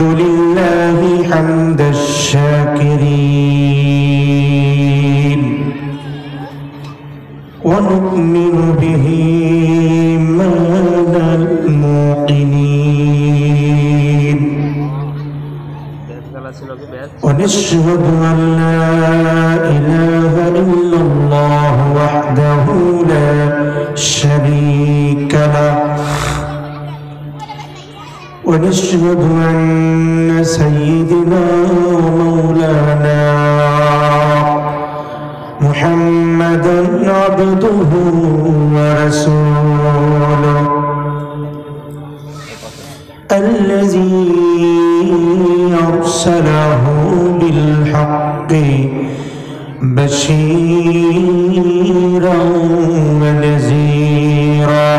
لله حمد الشاكرين ونؤمن به إيمان الموقنين ونشهد أن لا إله إلا الله وحده لا شريك له ونشهد أن سيدنا ومولانا محمدا عبده ورسوله الذي أرسله بالحق بشيرا ونذيرا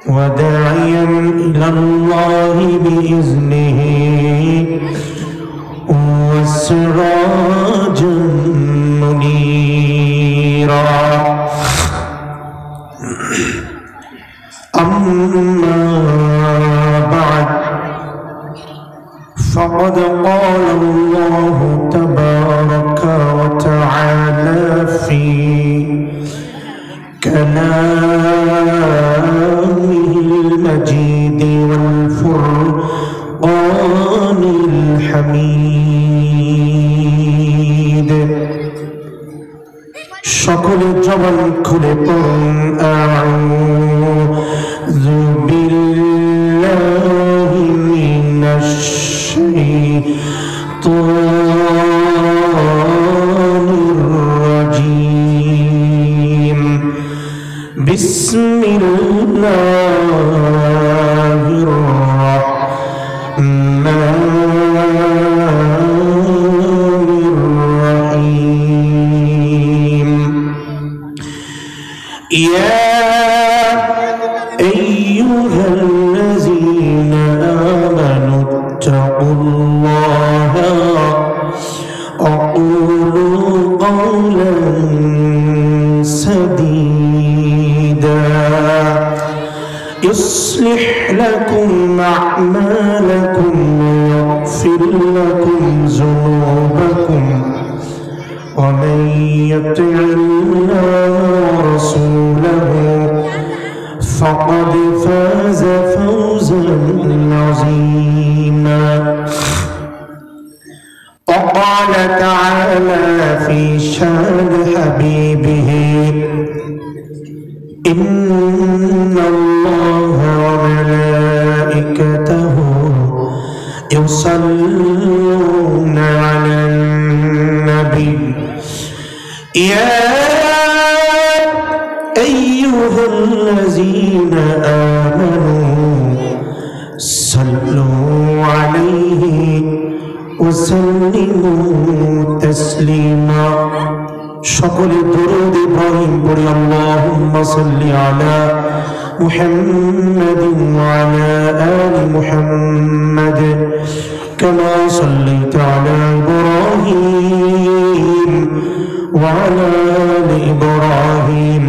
وداعيا إلى الله بإذنه وسراجا منيرا أما بعد فقد قال الله تبارك وتعالى في كلامه المجيد والفرقان الحميد সকল জবান খুলে পড়ুন আউযু বিল্লাহি মিনাশ শাইতানির রাজীম বিসমিল্লাহির রাহমানির রাহিম ইয়া আইয়ুহাল্লাযীনা আমানু ইত্তাকুল্লাহা وقولوا قولا سديدا يصلح لكم أعمالكم ويغفر لكم ذنوبكم ومن يطع الله ورسوله فقد فاز فوزا عظيما وقال تعالى في شان حبيبه إن الله وملائكته يصلون على النبي يا أيها الذين آمنوا صلوا عليه وسلموا تسليما সকল দরুদ ইব্রাহিম পড়ি আল্লাহুম্মা সাল্লি আলা মুহাম্মাদিন ওয়া আলা আলি মুহাম্মাদ কামা সাল্লাইতা আলা ইব্রাহিম ওয়া আলা আলি ইব্রাহিম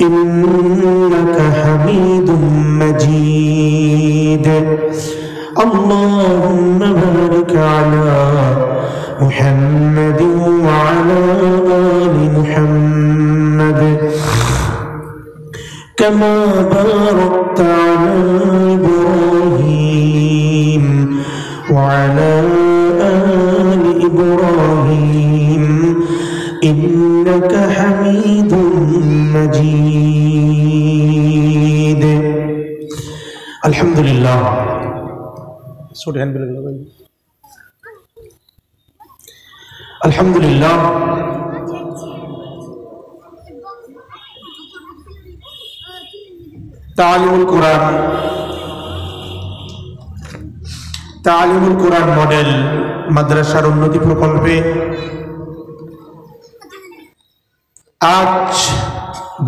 ইন্নাকা হামিদুম মাজিদ اللهم بارك على محمد وعلى آل محمد كما باركت على إبراهيم وعلى آل إبراهيم إنك حميد مجيد الحمد لله আলহামদুলিল্লাহ তালিমুল কোরআন মডেল মাদ্রাসার উন্নতি প্রকল্পে আজ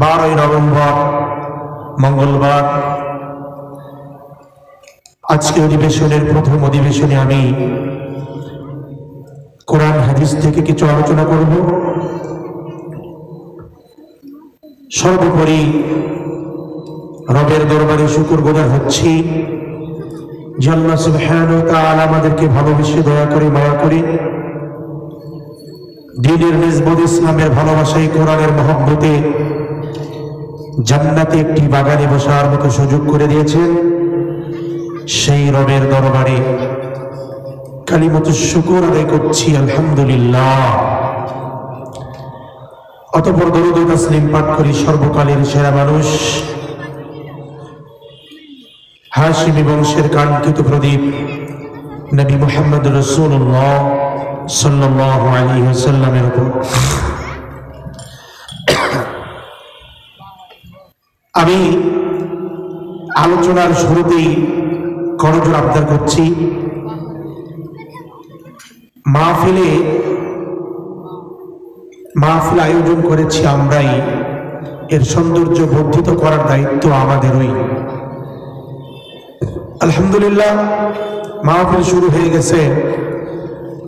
12 নভেম্বর মঙ্গলবার আজকে অধিবেশনের প্রথম অধিবেশনে আমি কোরআন হাদিস থেকে কিছু আলোচনা করব। সর্বোপরি রবের দরবারে শুকরগুজার হচ্ছি যে আল্লাহ সুবহানাহু ওয়া তাআলা আমাদেরকে ভালোবেসে দয়া করে মায়া করে দ্বীনের নিসবত ইসলামের ভালোবাসায় কোরআনের মহব্বতে জান্নাতে একটি বাগানে বসার মতো সুযোগ করে দিয়েছেন। সেই রবের দরবারে কালিমাতুশ শুকর আদায় করছি আলহামদুলিল্লাহ। অতঃপর দরুদ ও তাসলিম পাঠ করি সর্বকালের সেরা মানুষ হাশিমি বংশের কাঙ্ক্ষিত প্রদীপ নবী মুহাম্মদ রাসূলুল্লাহ সাল্লাল্লাহু আলাইহি ওয়াসাল্লামের উপর। আমি আলোচনার শুরুতেই করজোর আবদার করছি, মাহফিল আয়োজন করেছি আমরাই, এর সৌন্দর্য বর্ধিত করার দায়িত্ব আমাদেরই। আলহামদুলিল্লাহ মাহফিল শুরু হয়ে গেছে,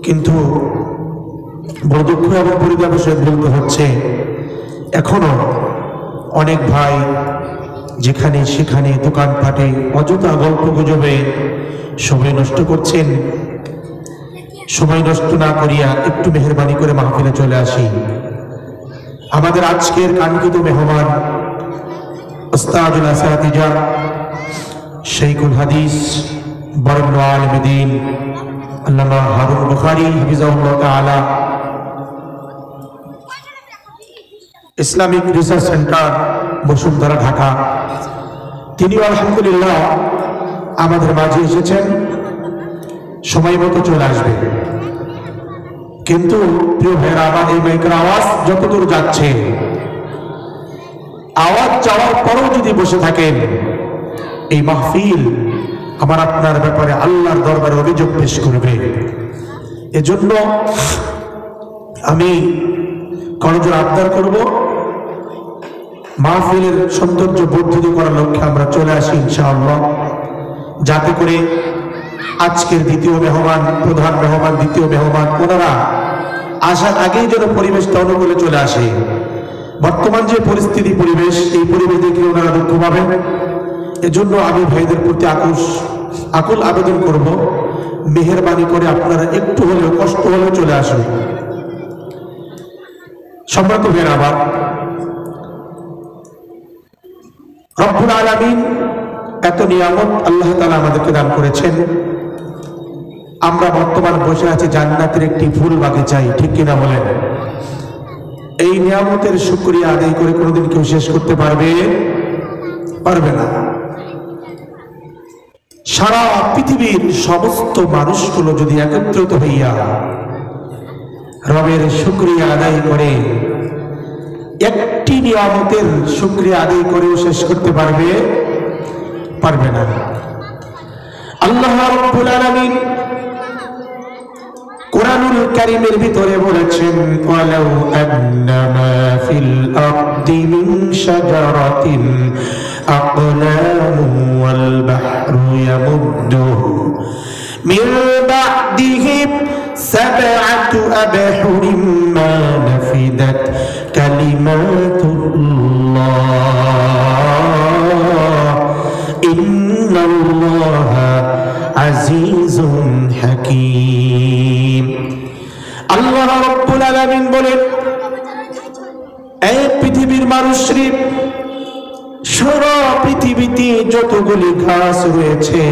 কিন্তু বড় দুঃখ এবং পরিতাপের সহিত বলতে হচ্ছে এখনো অনেক ভাই যেখানে সেখানে দোকানপাটে অযথা গল্প গুজবে সময় নষ্ট করছেন। সময় নষ্ট না করিয়া একটু মেহেরবানি করে মাহফিলে চলে আসি। আমাদের আজকের কাঙ্ক্ষিত মেহমান উস্তাদুল আসাতিজা শাইখুল হাদিস বরেণ্য আলেমে দ্বীন আল্লামা হারুন বুখারী হাফিজাহুল্লাহ তাআলা, Islamic research centre Bashundhara Dhaka, তিনিও আলহামদুলিল্লাহ আমাদের মাঝে এসেছেন। সময় মতো চলে আসবে, কিন্তু প্রিয় ভাইরা আমার, এই মাইকের আওয়াজ যতদূর যাচ্ছে, আওয়াজ যাওয়ার পরেও যদি বসে থাকেন, এই মাহফিল আমার আপনার ব্যাপারে আল্লাহর দরবারে অভিযোগ পেশ করবে। এজন্য আমি করজোর আবদার করব, মাহফিলের সৌন্দর্য বর্ধিত করার লক্ষ্যে আমরা চলে আসি ইনশাআল্লাহ, যাতে করে আজকের দ্বিতীয় মেহমান, প্রধান মেহমান, দ্বিতীয় মেহমান, ওনারা আসার আগেই যেন পরিবেশটা অনুকূলে চলে আসে। বর্তমান যে পরিস্থিতি, পরিবেশ, এই পরিবেশ দেখে ওনারা দুঃখ পাবেন। এজন্য আমি ভাইদের প্রতি আকুল আবেদন করব, মেহেরবানি করে আপনারা একটু হলেও, কষ্ট হলেও চলে আসুন। সম্মানিত ভাইরা আমার, রব্বুল আলামিন এত নিয়ামত আল্লাহ তাআলা আমাদেরকে দান করেছেন। আমরা বর্তমান বসে আছি জান্নাতের একটি ফুল বাগিচায়, ঠিক কিনা বলেন? এই নিয়ামতের শুকরিয়া আদায় করে কোনোদিন কেউ শেষ করতে পারবে না। সারা পৃথিবীর সমস্ত মানুষগুলো যদি একত্রিত হইয়া রবের শুকরিয়া আদায় করে, একটি নিয়ামতের শুকরিয়া আদায় করেও শেষ করতে পারবে না। আল্লাহ রাব্বুল আলামিন কোরআনুল কারীমের ভিতরে বলেছেন, ওয়ালাউ আন্নামা ফিল আরদি মিন শাজারাতিন আকলামু ওয়াল বাহরু ইয়ামুদ্দুহু মিন বা'দিহি সাবআতু আবহুরিন মা নাফিদাত কালিমাতুল্লাহ ইন্নাল্লাহা আজিজুন হাকীম। আল্লাহ রাব্বুল আলামিন বলেন, এই পৃথিবীর মানুষরে, সারা পৃথিবীতে যতগুলি গাছ রয়েছে,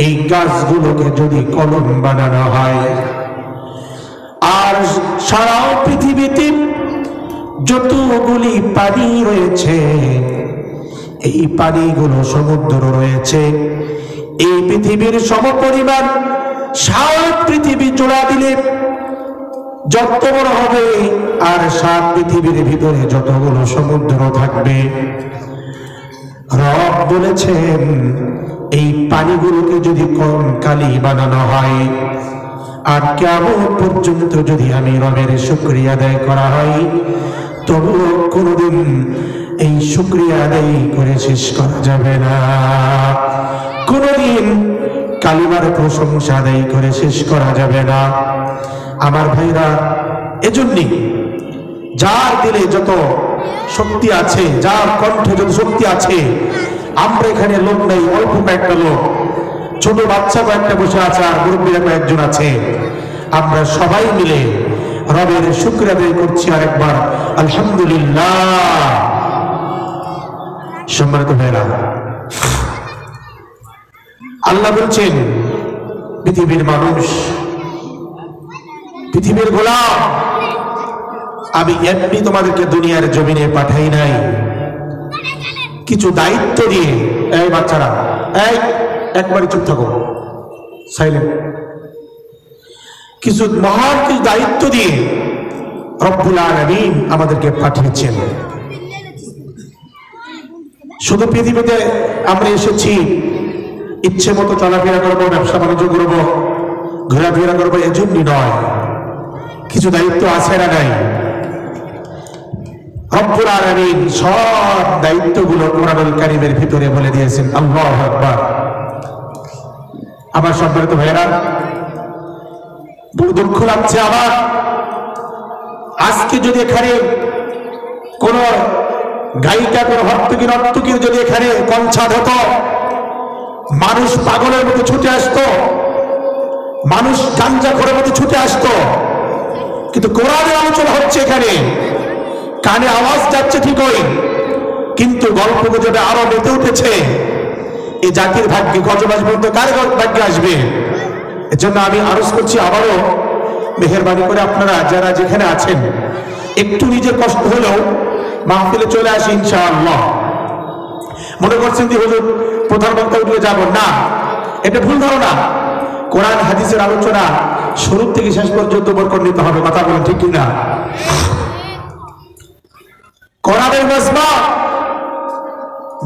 এই গাছগুলোকে যদি কলম বানানো হয়, আর সারা পৃথিবীতে যতগুলি পানি রয়েছে, এই পানিগুলো সমুদ্র রয়েছে, এই পৃথিবীর সমপরিমাণ সারা পৃথিবী জোড়া দিলে যত বড় হবে, আর সাত পৃথিবীর ভিতরে যতগুলো সমুদ্র থাকবে, রব বলেছেন এই পানিগুলোকে যদি কম কালি বানানো হয়, আর কিয়ামত পর্যন্ত যদি আমি রবের শুকরিয়া আদায় করা হয়, তবুও কোনোদিন এই শুকরিয়া আদায় করে শেষ করা যাবে না। কোনোদিন কালিমার প্রশংসা আদায় করে শেষ করা যাবে না। আমার ভাইরা, এজন্যই যার দিলে যত শক্তি আছে, যার কণ্ঠে যত শক্তি আছে, আমরা এখানে লোক নেই, অল্প কয়েকটা লোক, ছোট বাচ্চা কয়েকটা বসে আছে আর মুরব্বীরা কয়েকজন আছে, আমরা সবাই মিলে রবের শুকর আদায় করছি আরেকবার আলহামদুলিল্লাহ। সম্মানিত ভাইরা, আল্লাহ বলছেন পৃথিবীর মানুষ, পৃথিবীর গোলাম, আমি এমনি তোমাদেরকে দুনিয়ার জমিনে পাঠাই নাই, কিছু দায়িত্ব দিয়ে। এই বাচ্চারা, এই একবারে চুপ থাকো, সাইলেন্ট। কিছু মহান কিছু দায়িত্ব দিয়ে রব্বুল আলামিন আমাদেরকে পাঠিয়েছেন। শুধু পৃথিবীতে আমরা এসেছি ইচ্ছে মতো চলাফেরা করবো, ব্যবসা বাণিজ্য করবো, ঘোরাফেরা করবো, এজন্যই নয়। কিছু দায়িত্ব আছে না নাই? রব্বুল আলামিন সব দায়িত্বগুলো কোরআনুল কারীমের ভিতরে বলে দিয়েছেন। আল্লাহু আকবার। আমার সম্মানিত ভাইয়েরা, বড় দুঃখ লাগছে আমার, আজকে যদি এখানে কোন গায়িকা, কোন ভক্তকি নর্তকীর যদি এখানে কনসার্ট হতো, মানুষ পাগলের মতো ছুটে আসতো, মানুষ গাঞ্জাখোরের মতো ছুটে আসতো। কিন্তু কোরআনের আলোচনা হচ্ছে এখানে, কানে আওয়াজ যাচ্ছে ঠিকই, কিন্তু গল্প গুজবে আরো মেতে উঠেছে। এই জাতির ভাগ্যে গজব আসবে তো কার ভাগ্যে আসবে? এর জন্য আমি আরজ করছি আবারও, মেহেরবানি করে আপনারা যারা যেখানে আছেন একটু নিজের কষ্ট হলেও মাহফিলে চলে আসি ইনশাআল্লাহ। মনে করছেন যে হুজুর প্রধান বক্তা উঠলে যাব না, এটা ভুল ধারণা। কোরআন হাদিসের আলোচনা শুরু থেকে শেষ পর্যন্ত বরকত নিতে হবে, কথা বলেন ঠিক কিনা? কোরআনের মাজমা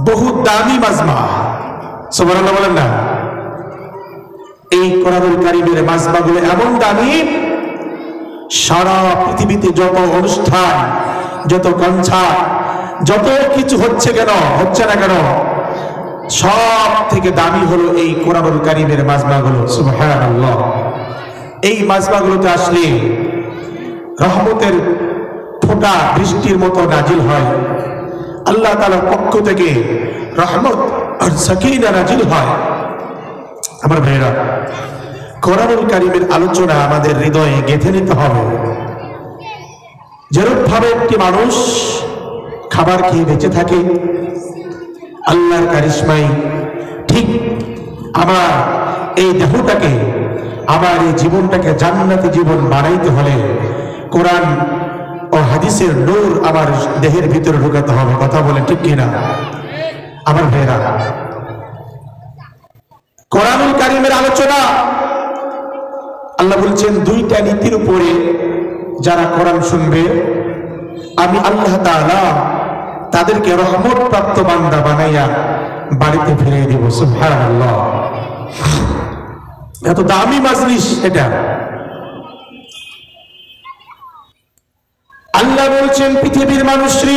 বহু দামি মাজমা, সুবহানাল্লাহ বলেন না? এই কোরআনুল কারীমের মাজমাগুলো এমন দামি, সারা পৃথিবীতে যত অনুষ্ঠান, যত কনসার্ট, যত কিছু হচ্ছে না কেন, সব থেকে দামি হলো এই কোরআনুল কারীমের মাজমাগুলো। সুবহানাল্লাহ। এই মাজমাগুলোতে আসলে রহমতের ফোঁটা বৃষ্টির মতো নাজিল হয়, আল্লাহ তাআলার পক্ষ থেকে রহমত আর সাকিনা নাজিল হয়। আমার ভাইরা, কোরআনুল কারীমের আলোচনা আমাদের হৃদয়ে গেঁথে নিতে হবে। যেরূপ ভাবে একটি মানুষ খাবার খেয়ে বেঁচে থাকে আল্লাহর কারিশমায়, ঠিক আমার এই দেহটাকে, আমার এই জীবনটাকে জান্নাতি জীবন বানাইতে হলে কোরআন ও হাদিসের নূর আমার দেহের ভিতরে ঢুকাতে হবে, কথা বলেন ঠিক কিনা? আমার ভাইরা, কোরআনুল কারীমের আলোচনা আল্লাহ বলছেন দুইটা নীতির উপরে যারা কোরআন শুনবে আমি আল্লাহ তাআলা তাদেরকে রহমত প্রাপ্ত বান্দা বানাইয়া বাড়িতে ফিরিয়ে দিব। সুবহানাল্লাহ। এত দামি মাজলিস এটা। আল্লাহ বলছেন পৃথিবীর মানুষরে,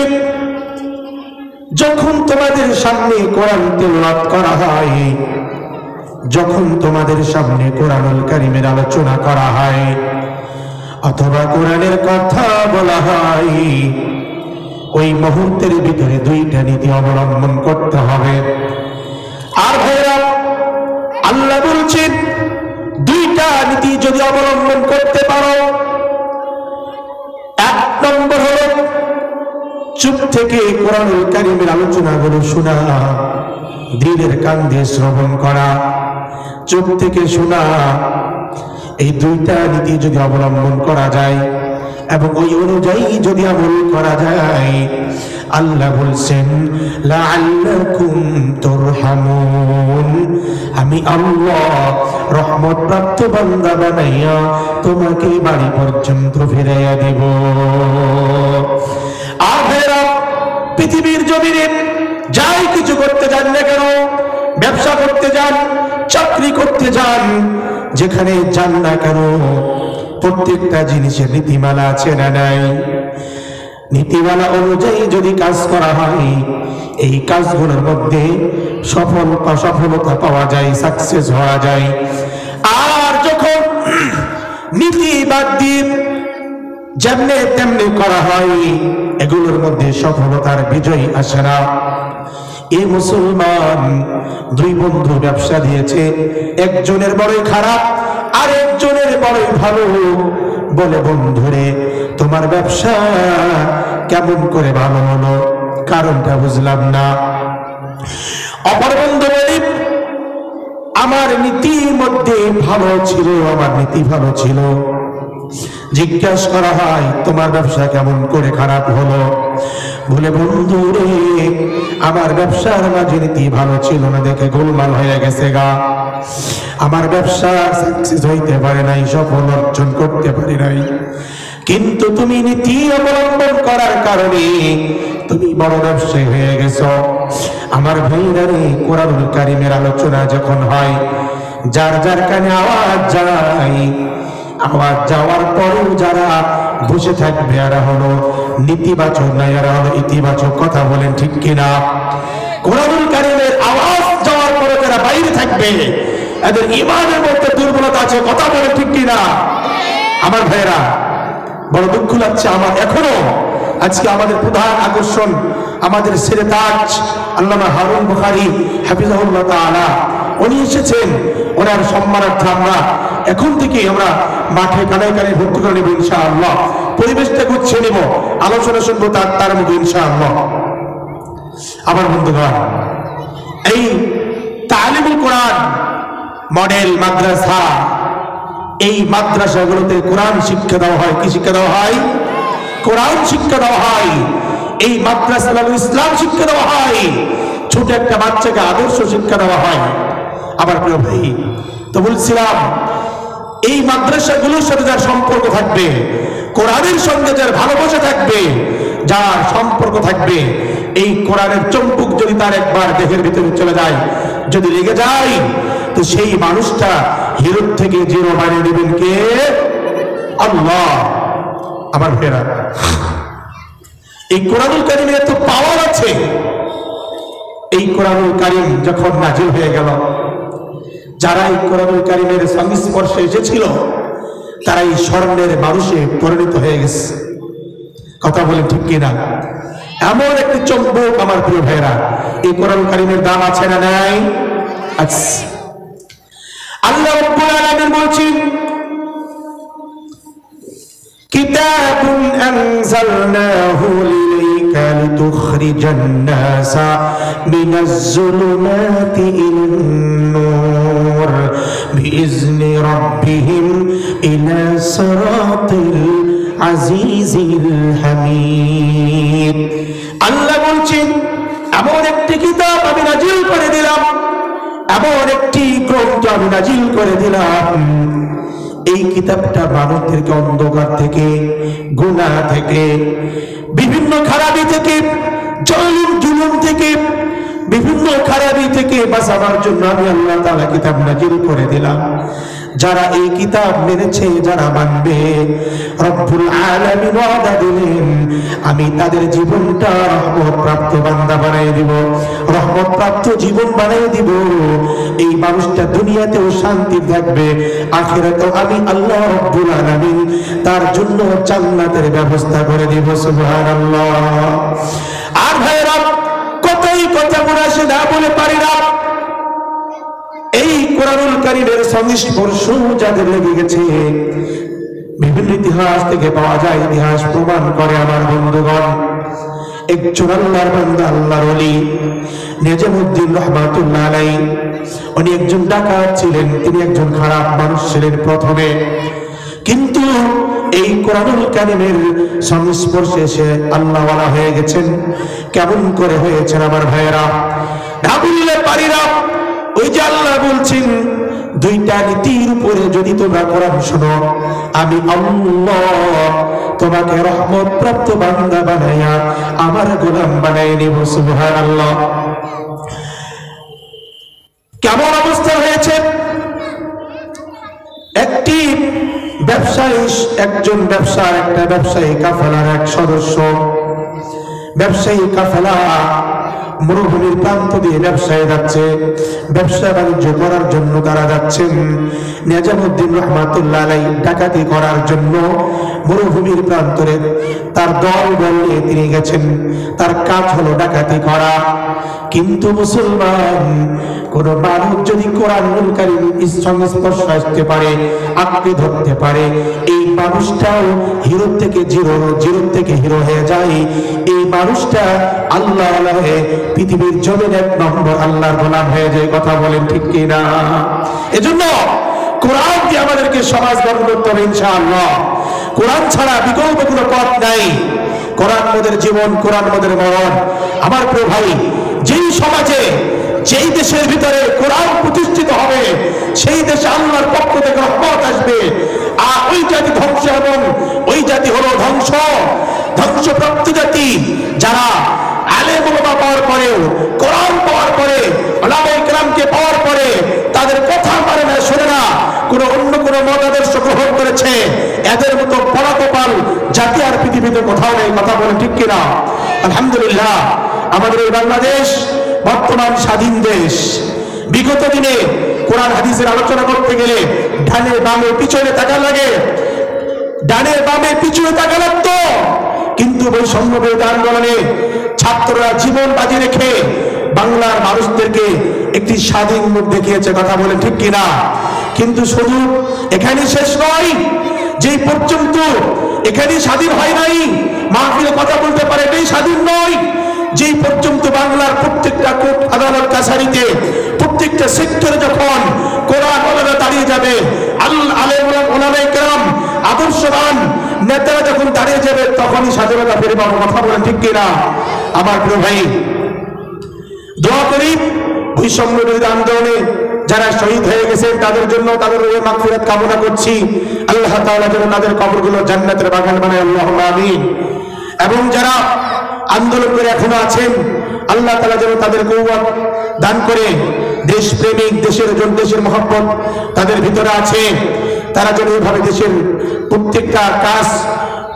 যখন তোমাদের সামনে কোরআন তেলাওয়াত করা হয়, যখন তোমাদের সামনে কোরআনুল কারীমের আলোচনা করা হয় অথবা কোরআনের কথা বলা হয়, ওই মুহূর্তের ভিতরে দুইটা নীতি অবলম্বন করতে হবে। আর ভাইরা, আল্লাহ বলছেন দুইটা নীতি যদি অবলম্বন করতে পারো, এক নম্বর হলো চুপ থেকে কোরআনুল কারীমের আলোচনাগুলো শোনা, দিলের কান দিয়ে শ্রবণ করা, চুপ থেকে শোনা। এই দুইটা নীতি যদি অবলম্বন করা যায় এবং ওই অনুযায়ী যদি আমল করা যায়, আল্লাহ বলছেন লাআল্লাকুম তুরহামুন, আমি আল্লাহ রহমত প্রাপ্ত বান্দা বানাইয়া তোমাকে বাড়ি পর্যন্ত ফিরাইয়া দেব। আর ভাইরা, পৃথিবীর জমিনে যাই কিছু করতে যান না কেন, ব্যবসা করতে যান, চাকরি করতে যান, যেখানে যান না কেন, প্রত্যেকটা জিনিসের নীতিমালা আছে না নাই? নীতিমালা অনুযায়ী যদি কাজ করা হয়, এই কাজগুলোর মধ্যে সফলতা পাওয়া যায়, সাকসেস হওয়া যায়। আর যখন নীতি বাদ দিয়ে যেমনে তেমনি করা হয়, এগুলো এগুলোর মধ্যে সফলতার বিজয় আসে না। এই মুসলমান দুই বন্ধু ব্যবসা দিয়েছে, একজনের বড়ই খারাপ আর একজনের বড়ই ভালো। বলে, বন্ধুরে তোমার ব্যবসা কেমন করে ভালো হলো? কারণটা বুঝলাম না। অপর বন্ধু বলে, আমার নীতির মধ্যে ভালো ছিল, আমার নীতি ভালো ছিল। জিজ্ঞাসা করা হয়, তোমার ব্যবসা কেমন করে খারাপ হলো? বলে, বন্ধু রে আমার ব্যবসার মাঝে নীতি ভালো ছিল না দেখে গোলমাল হয়ে গেছে গা। আমার ব্যবসা সাকসেস হইতে পারে নাই, সফল অর্জন করতে পারি নাই। কিন্তু তুমি নীতি অবলম্বন করার কারণে তুমি বড় ব্যবসায়ী হয়ে গেছো। আমার ভাইরা রে, কোরআনুল কারীমের আলোচনা যখন হয়, যার যার কানে আওয়াজ যায়, আওয়াজ যাওয়ার পরেও যারা বসে থাকবে এরা হলো নীতিবাচক না, এরা হলো ইতিবাচক। কথা বলেন ঠিক কিনা? কোরআনুল কারীমের আওয়াজ যাওয়ার পরে যারা বাইরে থাকবে এদের ঈমানের মধ্যে দুর্বলতা আছে। কথা বলেন ঠিক কিনা? আমার ভাইরা, বড় দুঃখ লাগছে আমার এখনো। আজকে আমাদের প্রধান আকর্ষণ আমাদের সেরে তাজ আল্লামা হারুন বুখারী হাফিজাহুল্লাহ তাআলা, উনি এসেছেন। ওনার সম্মানার্থে আমরা এখন থেকে আমরা মাঠে কানায় কানায় ভর্তি করে নেব ইনশাআল্লাহ। পরিবেশটা গুছিয়ে নেব, আলোচনা শুনবো তার মধ্যে ইনশাআল্লাহ। আমার বন্ধুগণ, এই তালিমুল কোরআন মডেল মাদ্রাসা, এই মাদ্রাসাগুলোতে কোরআন শিক্ষা দেওয়া হয়। কি শিক্ষা দেওয়া হয়? কোরআন শিক্ষা দেওয়া হয়। এই মাদ্রাসাগুলো ইসলাম শিক্ষা দেওয়া হয়। ছোট একটা বাচ্চাকে আদর্শ শিক্ষা দেওয়া হয়। আমার প্রিয় ভাই, তো বলছিলাম এই মাদ্রাসাগুলোর সাথে যার সম্পর্ক থাকবে, কোরআনের সঙ্গে যার ভালোবাসা থাকবে, যার সম্পর্ক থাকবে, এই কোরআনের চম্পুক যদি তার একবার দেহের ভিতরে চলে যায়, যদি লেগে যায়, তো সেই মানুষটা হিরো থেকে জিরো বানিয়ে দেবেন কে? আল্লাহ। আমার ভাইরা, এই কোরআনুল কারীমের এত পাওয়ার আছে। এই কোরআনুল কারীম যখন নাজিল হয়ে গেল, যারা এই কোরআনুল কারীমের সংস্পর্শে এসেছিল তারা এই স্বর্ণের মানুষে পরিণত হয়ে গেছে। কথা বলে ঠিক কিনা? এমন একটি চম্বক আমার প্রিয় ভাইরা, এই কোরআনুল কারীমের দাম আছে না নাই? আছে। আল্লাহ রাব্বুল আলামিন বলছেন, কিতাবুন আনজালনাহু ইলাইকা লিতুখরিজান নাসা মিনাজ যুলুমাতি ইলান নূর বিইজনি রাব্বিহিম ইলা সিরাতিল আজিজিল হামিদ। আল্লাহ বলছেন, এমন একটি কিতাব আমি নাজিল করে দিলাম, এমন একটি গ্রন্থ আমি নাজিল করে দিলাম, এই কিতাবটা মানুষদেরকে অন্ধকার থেকে, গুনাহ থেকে, বিভিন্ন খারাপি থেকে, জুলুম থেকে, বিভিন্ন খারাপি থেকে বাঁচাবার জন্য আমি আল্লাহ তাআলা কিতাব নাজিল করে দিলাম। যারা এই কিতাব মেনেছে, যারা মানবে, রব্বুল আলামিন ওয়াদা দিলেন আমি তাদের জীবনটা রহমত প্রাপ্ত বান্দা বানিয়ে দিব, রহমত প্রাপ্ত জীবন বানিয়ে দিব। এই মানুষটা দুনিয়াতেও শান্তি থাকবে, আখিরাতেও আমি আল্লাহ রব্বুল আলামিন তার জন্য জান্নাতের ব্যবস্থা করে দিব। সুবহানাল্লাহ। আর ভাইরা, কতই কথা বলে না বলে পারি না, এই কোরআনুল কারীমের সংস্পর্শ যাদের লেগে গেছে, বিভিন্ন ইতিহাস থেকে পাওয়া যায়, ইতিহাস প্রমাণ করে আমার বন্ধুগণ। একজন আল্লাহর বান্দা, আল্লাহর ওলি নিজামউদ্দিন রাহমাতুল্লাহ আলাইহি, উনি একজন ডাকাত ছিলেন, তিনি একজন খারাপ মানুষ ছিলেন প্রথমে, কিন্তু এই কোরআনুল কারীমের সংস্পর্শে এসে আল্লাহওয়ালা হয়ে গেছেন। কেমন করে হয়েছেন আমার ভাইয়েরা? না বললে পারি না। ওই যে আল্লাহ বলছেন, দুইটা নীতির উপরে যদি তোমরা কোরআন শোনো, আমি আল্লাহ তোমাকে রহমত প্রাপ্ত বান্দা বানাইয়া আমার গোলাম বানাই নিব। সুবহানাল্লাহ। কেমন অবস্থা হয়েছে? একটি ব্যবসায়ী, একজন একটা ব্যবসায়ী কাফেলার এক সদস্য, ব্যবসায়ী কাফেলা মরুভূমির প্রান্ত দিয়ে ব্যবসায় যাচ্ছে, ব্যবসা বাণিজ্য করার জন্য তারা যাচ্ছেন। নিজামুদ্দিন রহমাতুল্লাহ আলাইহি ডাকাতি করার জন্য মরুভূমির প্রান্তরে তার দল নিয়ে তিনি গেছেন। তার কাজ হলো ডাকাতি করা। কিন্তু মুসলমান কোন মানুষ যদি কোরআনুল কারীম সংস্পর্শ আসতে পারে, আঁকড়ে ধরতে পারে, এই মানুষটাও হিরো থেকে জিরো, জিরো থেকে হিরো হয়ে যায়। এই মানুষটা আল্লাহ হয়ে পৃথিবীর জমিন এক নম্বর আল্লাহর গোলাম হয়ে যায়। কথা বলেন ঠিক কিনা? এজন্য কোরআন দিয়ে আমাদেরকে সমাজ গঠন করতে হবে ইনশাআল্লাহ। কোরআন ছাড়া বিকল্প কোনো পথ নাই। কোরআন আমাদের জীবন, কোরআন আমাদের মরণ। আমার প্রিয় ভাই, যেই সমাজে, যেই দেশের ভিতরে কোরআন প্রতিষ্ঠিত হবে, সেই দেশে আল্লাহর পক্ষ থেকে রহমত আসবে। আর ওই জাতি ধ্বংস, এবং ওই জাতি হলো ধ্বংসপ্রাপ্ত জাতি যারা আলেম ওলামা পাওয়ার পরেও, কোরআন পাওয়ার পরে, ওলামায়ে কেরামকে পাওয়ার পরে তাদের কথা মানে না, শোনে না, অন্য কোন মতাদর্শ গ্রহণ করেছে। এদের মতো পরাকপাল জাতি আর পৃথিবীতে কোথাও নেই। কথা বলে ঠিক কিনা? আলহামদুলিল্লাহ, আমাদের এই বাংলাদেশ বর্তমান স্বাধীন দেশ। বিগত দিনে কোরআন হাদিসের আলোচনা করতে গেলে ডানে বামে পিছনে তাকা লাগে, ডানে বামে পিছনে তাকা লাগতো। কিন্তু বৈষম্য বিরোধী আন্দোলনে ছাত্ররা জীবন বাজি রেখে বাংলার মানুষদেরকে একটি স্বাধীন মুখ দেখিয়েছে। কথা বলে ঠিক কিনা? কিন্তু শুধু এখানে শেষ নয়, যেই পর্যন্ত এখানে স্বাধীন হয় নাই, মাহফিলে কথা বলতে পারে এটাই স্বাধীন নয়। যেই পর্যন্ত বাংলার প্রত্যেকটা কোর্ট আদালত কাছারিতে, প্রত্যেকটা সেক্টরে যখন কোরআন ওলামা দাঁড়িয়ে যাবে, আলেম ওলামায়ে কেরাম আদর্শবান নেতারা যখন দাঁড়িয়ে যাবে, তখনই স্বাধীনতা ফিরে পাবো। কথা বলেন ঠিক কিনা? আমার প্রিয় ভাই, দোয়া করি বৈষম্য বিরোধী আন্দোলনে যারা শহীদ হয়ে গেছেন তাদের জন্য, তাদের মাগফিরাত কামনা করছি। আল্লাহ তাআলা যেন তাদের কবরগুলো জান্নাতের বাগান বানায়, আল্লাহুম্মা আমিন। এবং যারা আন্দোলন করে এখনো আছেন, আল্লাহ তাআলা যেন তাদের কওয়াত দান করে, দেশপ্রেমিক, দেশের মহব্বত তাদের ভিতরে আছে, তারা যেন এইভাবে দেশের প্রত্যেকটা কাজ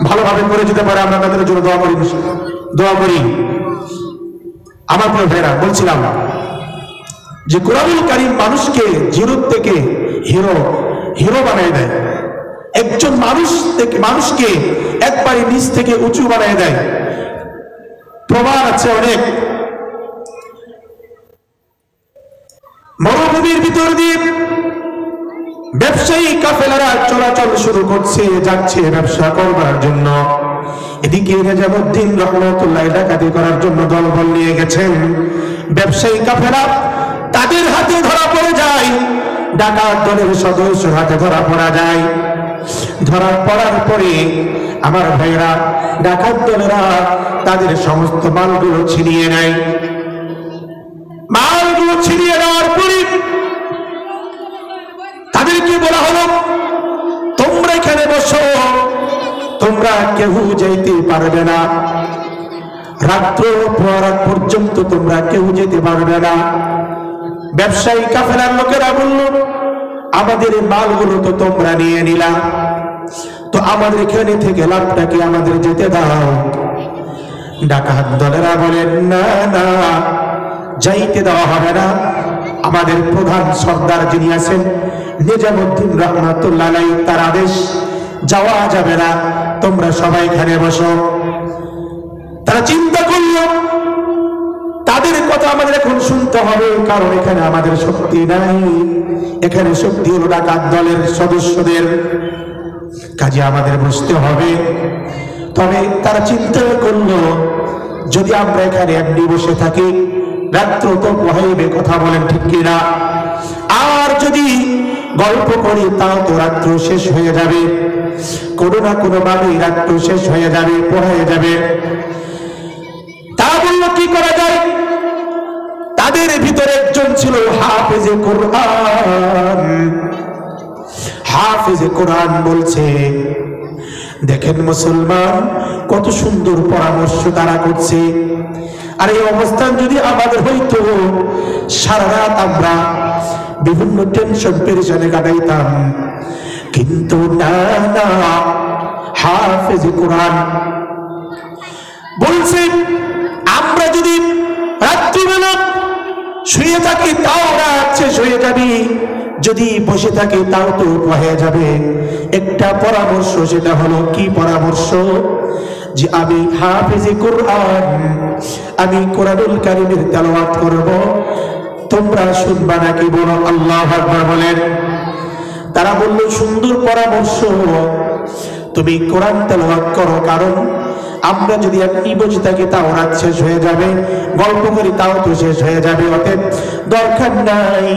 ভালোভাবে করে যেতে পারে। আমরা তাদের জন্য দোয়া করি। আমার প্রিয় ভাইরা, বলছিলাম যে কোরআনুল কারীম মানুষকে জিরো থেকে হিরো বানায় দেয়। একজন মানুষকে একবারে নিচ থেকে উঁচু বানায় দেয়। প্রমাণ আছে অনেক। মরুভূমির ভিতর দিয়ে ব্যবসায়ী কাফেলারা চলাচল শুরু করছে, যাচ্ছে ব্যবসা করবার জন্য। এদিকে নিজামুদ্দিন রহমাতুল্লাহ ডাকাতি করার জন্য দলবল নিয়ে গেছেন। ব্যবসায়ী কাফেলা তাদের হাতে ধরা পড়ে যায়, ডাকাত দলের সদস্য হাতে ধরা পড়া যায়। ধরা পড়ার পরে আমার ভাইরা, ডাকাত দলেরা তাদের সমস্ত মালগুলো ছিনিয়ে নেয়। মালগুলো ছিনিয়ে নেওয়ার পরে তাদেরকে বলা হলো, তোমরা এখানে বসো, তোমরা কেউ যাইতে পারবে না, রাত্র প্রহরাত পর্যন্ত তোমরা কেউ যেতে পারবে না। ব্যবসায়ী কাফেলার লোকেরা বলল, আমাদের মালগুলো তো তোমরা নিয়ে নিলা, তো আমাদের এখানে থেকে লাভটা কি, আমাদের যেতে দাও। ডাকাত দলেরা বলেন, না না, যাইতে দেওয়া হবে না। আমাদের প্রধান সর্দার যিনি আছেন নিজামুদ্দিন রহমাতুল্লাহ আলাইহি, তার আদেশ, যাওয়া যাবে না, তোমরা সবাই এখানে বসো। তারা চিন্তা করল, তাদের কথা আমাদের এখন শুনতে হবে, কারণ এখানে আমাদের শক্তি নাই, এখানে শক্তি হলো ডাকাত দলের সদস্যদের, কাজে আমাদের বসতে হবে। তবে তারা চিন্তা করলো, যদি আমরা এখানে এমনি বসে থাকি, রাত্র তো পোহাইবে। কথা বলেন ঠিক কিনা? আর যদি গল্প করি, তাও তো রাত্র শেষ হয়ে যাবে, কোনো না কোনো ভাবে রাত্র শেষ হয়ে যাবে, পোহাইয়ে যাবে। তা বলল, কি করা যায়? তাদের ভিতরে একজন ছিল হাফেজে কোরআন। হাফেজে কোরআন বলছে, দেখেন মুসলমান, কত সুন্দর পরামর্শ তারা করছে। আর এই অবস্থান যদি আমাদের হইতো, সারা রাত আমরা বিভিন্ন টেনশন পেরেশানে কাটাইতাম। কিন্তু না না, হাফেজে কোরআন বলছে, আমরা যদি রাত্র না, শুয়ে থাকি তাও রাত শেষ হয়ে যাবে, যদি বসে থাকে তাও তো হয়ে যাবে। একটা পরামর্শ, সেটা হলো কি পরামর্শ? যে আমি হাফেজে কোরআন, আমি কোরআনুল কারীমের তেলাওয়াত করব, তোমরা শুনবা নাকি? বলো আল্লাহু আকবার বলেন। তারা বলল সুন্দর পরামর্শ, তুমি কোরআন তেলাওয়াত করো, কারণ আমরা যদি এমনি বসে থাকি তাও রাত শেষ হয়ে যাবে, গল্প করি তাও তো শেষ হয়ে যাবে, অতএব দরকার নাই,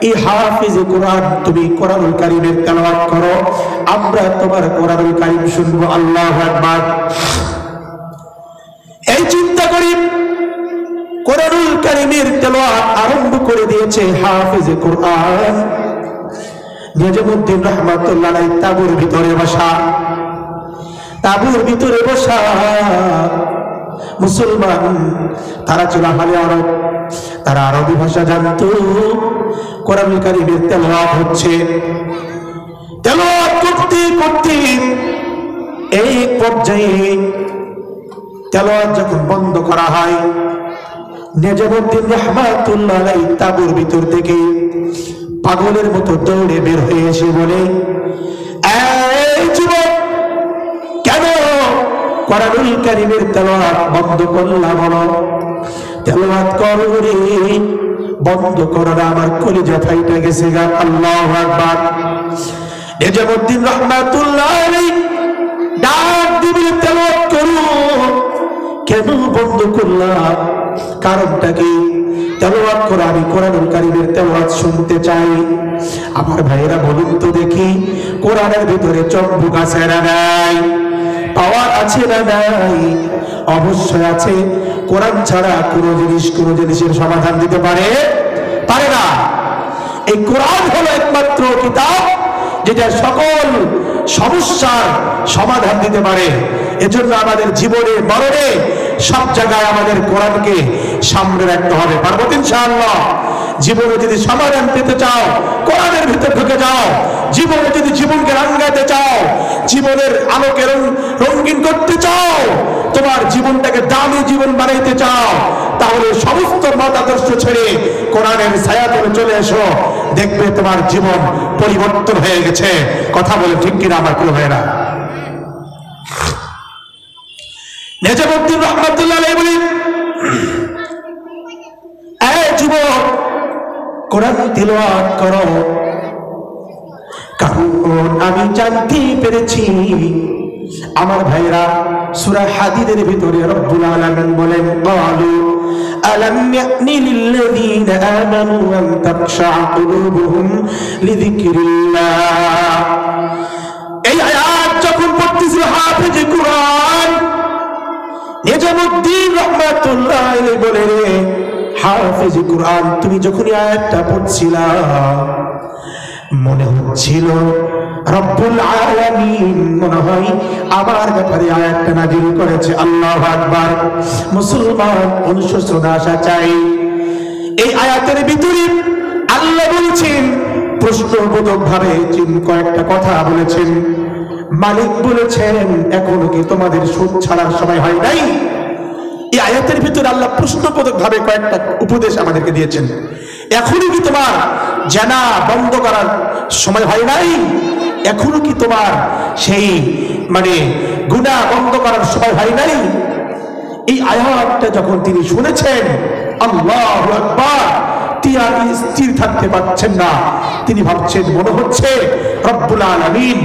এই হাফেজে কোরআন তুমি কোরআনুল কারীমের তেলাওয়াত করো, আমরা তোমার কোরআনুল কারীম শুনবো। আল্লাহু আকবার। এই চিন্তা করি কোরআনুল কারীমের তেলাওয়াত আরম্ভ করে দিয়েছে হাফেজে কোরআন নিজামউদ্দিন রাহমাতুল্লাহ আলাইহি। তাঁবুর ভিতরে বসা, তাঁবুর ভিতরে বসা মুসলমান, তারা ছিল আহলে আরব, তারা আরবি ভাষা জানতো। কোরআনুল কারীমের তেলাওয়াত হচ্ছে, তেলাওয়াত করতে করতে এই পর্যায়ে তেলাওয়াত যখন বন্ধ করা হয়, নিজামউদ্দিন রাহমাতুল্লাহ আলাইহি তাঁবুর ভিতর থেকে পাগলের মতো দৌড়ে বের হয়ে এসে বলে, এই যুবক, কেন কোরআনুল কারীমের তেলাওয়াত বন্ধ করলা? বলো, তেলাওয়াত করো রে, বন্ধ করো না, আমার কলিজা ফাইটা গেছে গা। আল্লাহু আকবার। নিজামউদ্দিন রাহমাতুল্লাহ আলাইহি ডাক দিবে, তেলাওয়াত করো, কেন বন্ধ করলা? কারণটা কি? তেলাওয়াত করো, আমি কোরআনুল কারীমের তেলাওয়াত শুনতে চাই। আমার ভাইয়েরা বলুন তো দেখি, কোরআনের ভিতরে চম্বুক আছে না নাই? পাওয়ার আছে না নাই? অবশ্যই আছে। কোরআন ছাড়া কোনো জিনিসের সমাধান দিতে পারে না। এই কোরআন হলো একমাত্র কিতাব যেটা সকল সমস্যার সমাধান দিতে পারে। এজন্য আমাদের জীবনে মরণে সব জায়গায় আমাদের কোরআনকে সামনে রাখতে হবে। পারবো ইনশাআল্লাহ। জীবনে যদি সমাধান পেতে চাও, কোরআনের ভিতর ঢুকে যাও। জীবনে যদি জীবনকে রাঙাতে চাও, জীবনের আলোকে রঙিন করতে চাও, তোমার জীবনটাকে দামি জীবন বানাইতে চাও, তাহলে সমস্ত মতাদর্শ ছেড়ে কোরআনের ছায়াতলে চলে এসো, দেখবে তোমার জীবন পরিবর্তন হয়ে গেছে। কথা বলে ঠিক কিনা আমার প্রিয় ভাইয়েরা? নিজামউদ্দিন রাহমাতুল্লাহ আলাইহি বলেন, এই যুবক, কোরআন তেলাওয়াত করো, কারণ আমি জানতে পেরেছি। আমার ভাইরা, সূরা হাদীদের ভিতরে রব্বুল আলামিন বলেন, ক্বালু আলাম ইয়ানি লিল্লাযীনা আমানু আন তাখশা কুলুবুহুম লিযিকরিল্লাহ। এই আয়াত যখন পড়তেছিল হাফেজে কোরআন নিজামউদ্দিন রাহমাতুল্লাহ আলাইহি বলেন, হাফেজে কোরআন, তুমি যখন এই আয়াতটা পড়ছিলা, মনে হচ্ছিল রব্বুল আলামিন মনে হয় আমার ব্যাপারে আয়াতটা নাযিল করেছে। আল্লাহু আকবার। মুসলমান, অনুশোচনা আসা চাই। এই আয়াতের ভিতরে আল্লাহ বলছেন, প্রশ্নবোধক ভাবে কয়েকটা কথা বলেছেন। মালিক বলেছেন, এখনো কি তোমাদের সুদ ছাড়ার সময় হয় নাই? এই আয়াতের ভিতরে আল্লাহ প্রশ্নবোধক ভাবে কয়েকটা উপদেশ আমাদেরকে দিয়েছেন। এখনো কি তোমার জানা বন্ধ করার সময় হয় নাই? এখনো কি তোমার সেই গুনাহ বন্ধ করার সময় হয় নাই? এই আয়াতটা যখন তিনি শুনেছেন, আল্লাহু আকবার, তিনি স্থির থাকতে পারছেন না। তিনি ভাবছেন, মনে হচ্ছে রব্বুল আলামিন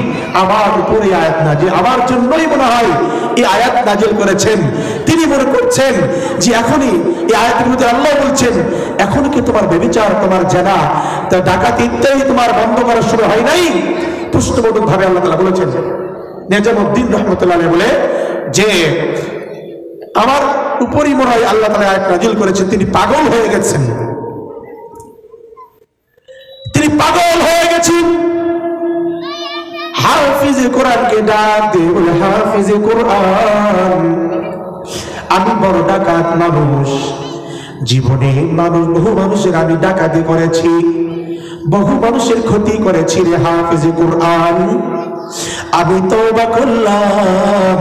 আমার উপরে আয়াত নাজিল, আমার জন্যই মনে হয় এই আয়াত নাজিল করেছেন। তিনি মনে করছেন যে এখনই এই আয়াতের মধ্যে আল্লাহ বলছেন, এখন কি তোমার ব্যভিচার, তোমার জেনা, ডাকাতি ইত্যাদি তোমার বন্ধ করার সময় হয় নাই? প্রশ্নবোধক ভাবে আল্লাহ তাআলা বলেছেন। নিজামউদ্দিন রাহমাতুল্লাহ আলাইহি বলে যে আমার উপরই মনে হয় আল্লাহ তাআলা আয়াত নাজিল করেছেন। তিনি পাগল হয়ে গেছেন, তিনি পাগল হয়ে গেছেন। হাফিজে কোরআনকে ডাক দিয়ে বলে, হাফিজে কোরআন, আমি বড় ডাকাত মানুষ, জীবনে বহু মানুষের আমি ডাকাতি করেছি, বহু মানুষের ক্ষতি করেছি রে হাফিজে কোরআন। আমি তওবা করলাম,